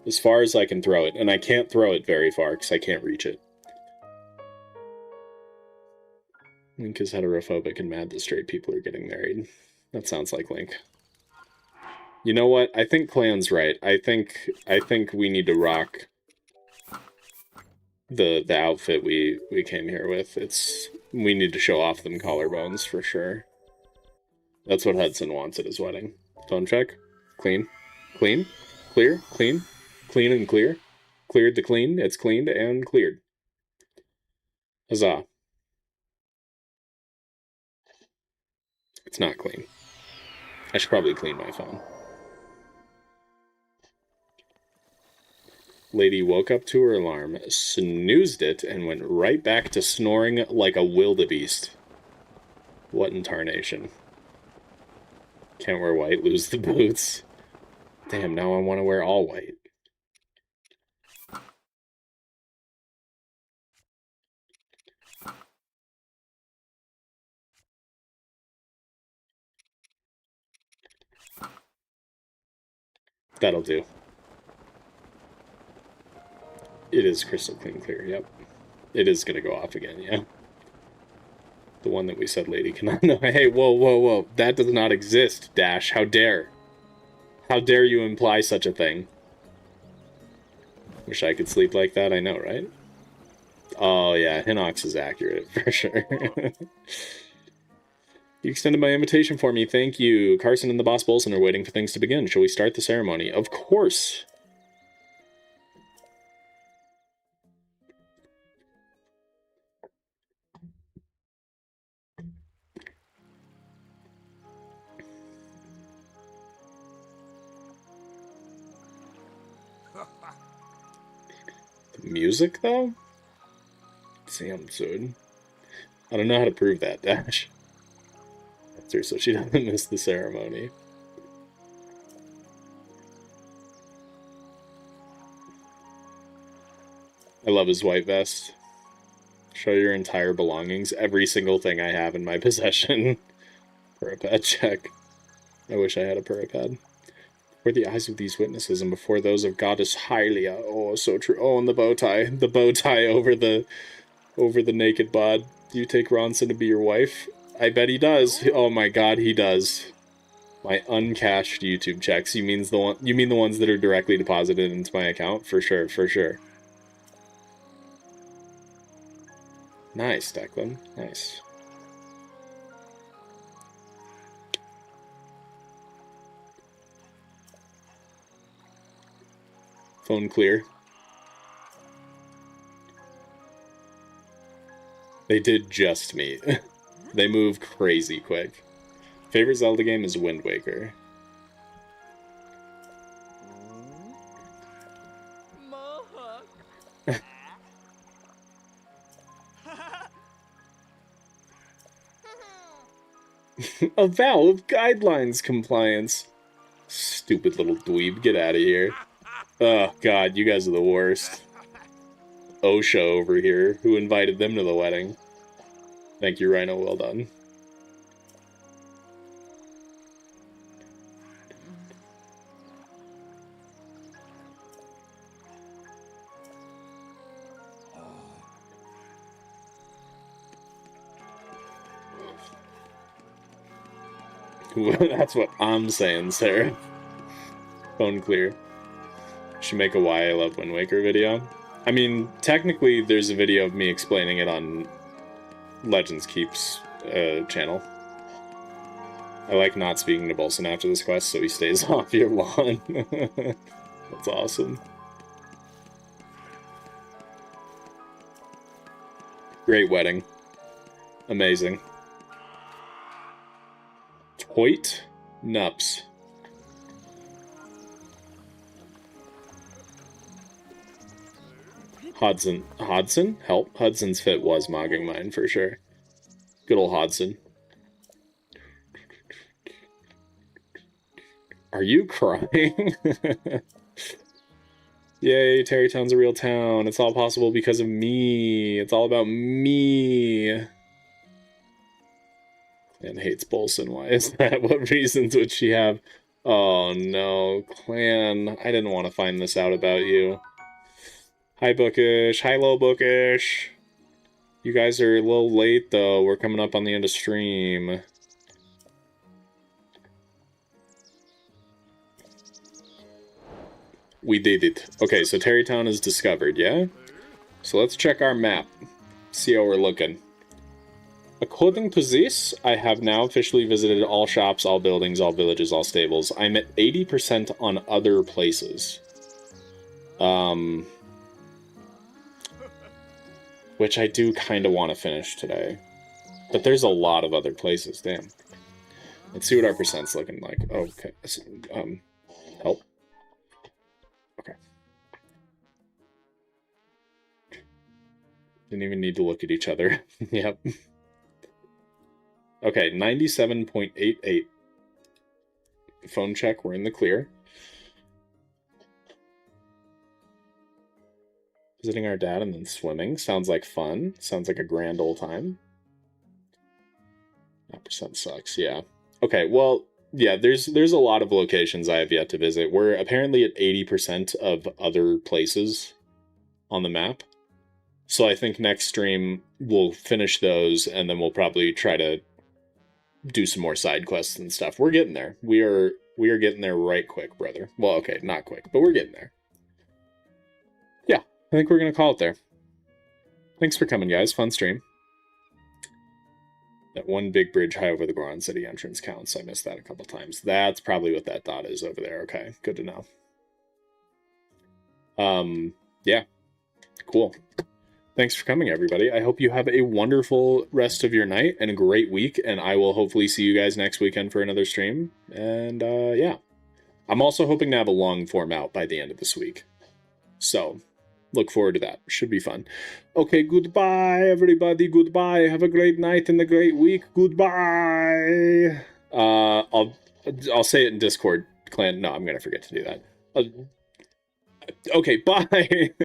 As far as I can throw it, and I can't throw it very far because I can't reach it. Link is heterophobic and mad that straight people are getting married. That sounds like Link. You know what? I think Clan's right. I think we need to rock the outfit we came here with. We need to show off them collarbones for sure. That's what Hudson wants at his wedding. Phone check. Clean. Clean. Clear. Clean. Clean and clear. Cleared the clean. It's cleaned and cleared. Huzzah. It's not clean. I should probably clean my phone. Lady woke up to her alarm, snoozed it, and went right back to snoring like a wildebeest. What in tarnation? Can't wear white, lose the boots. Damn, now I want to wear all white. That'll do. It is crystal clear, yep. It is gonna go off again, yeah. The one that we said lady cannot know. Hey, whoa. That does not exist, Dash. How dare. How dare you imply such a thing? Wish I could sleep like that, I know, right? Oh, yeah, Hinox is accurate, for sure. You extended my invitation for me, thank you. Carson and the boss Bolson are waiting for things to begin. Shall we start the ceremony? Of course! The music, though? Damn, dude. I don't know how to prove that, Dash. So she doesn't miss the ceremony. I love his white vest. Show your entire belongings. Every single thing I have in my possession. Puripad check. I wish I had a Puripad. Before the eyes of these witnesses and before those of Goddess Hylia. Oh, so true. Oh, and the bow tie. The bow tie over the naked bod. Do you take Ronson to be your wife? I bet he does. Oh my god, he does. My uncashed YouTube checks. You mean the ones that are directly deposited into my account? For sure, for sure. Nice, Declan. Nice. Phone clear. They did just meet. They move crazy quick. Favorite Zelda game is Wind Waker. A vow of guidelines compliance. Stupid little dweeb, get out of here. Oh god, you guys are the worst. OSHA over here, who invited them to the wedding. Thank you, Rhino, well done. That's what I'm saying, Sarah. Phone clear. Should make a Why I Love Wind Waker video. I mean, technically, there's a video of me explaining it on Legends Keep's channel. I like not speaking to Bolson after this quest, so he stays off your lawn. That's awesome. Great wedding. Amazing. Toit Nups. Hodson? Help. Hudson's fit was mogging mine for sure. Good old Hodson. Are you crying? Yay, Terrytown's a real town. It's all possible because of me. It's all about me. And hates Bolson. Why is that? What reasons would she have? Oh no, Clan. I didn't want to find this out about you. Hi, Bookish. Hi, low Bookish. You guys are a little late, though. We're coming up on the end of stream. We did it. Okay, so Terrytown is discovered, yeah? So let's check our map. See how we're looking. According to this, I have now officially visited all shops, all buildings, all villages, all stables. I'm at 80% on other places. Which I do kind of want to finish today. But there's a lot of other places, damn. Let's see what our percent's looking like. Okay, help. Okay. Didn't even need to look at each other. Yep. Okay, 97.88. Phone check, we're in the clear. Visiting our dad and then swimming. Sounds like fun. Sounds like a grand old time. That percent sucks, yeah. Okay, well, yeah, there's a lot of locations I have yet to visit. We're apparently at 80% of other places on the map. So I think next stream we'll finish those, and then we'll probably try to do some more side quests and stuff. We're getting there. We are getting there right quick, brother. Well, okay, not quick, but we're getting there. Yeah, I think we're going to call it there. Thanks for coming, guys. Fun stream. That one big bridge high over the Goron City entrance counts. I missed that a couple times. That's probably what that dot is over there. Okay, good to know. Yeah, cool. Thanks for coming, everybody. I hope you have a wonderful rest of your night and a great week, and I will hopefully see you guys next weekend for another stream. And, yeah. I'm also hoping to have a long form out by the end of this week. So, look forward to that. Should be fun. Okay, goodbye, everybody. Goodbye. Have a great night and a great week. Goodbye. I'll say it in Discord, Clan. No, I'm going to forget to do that. Okay, bye.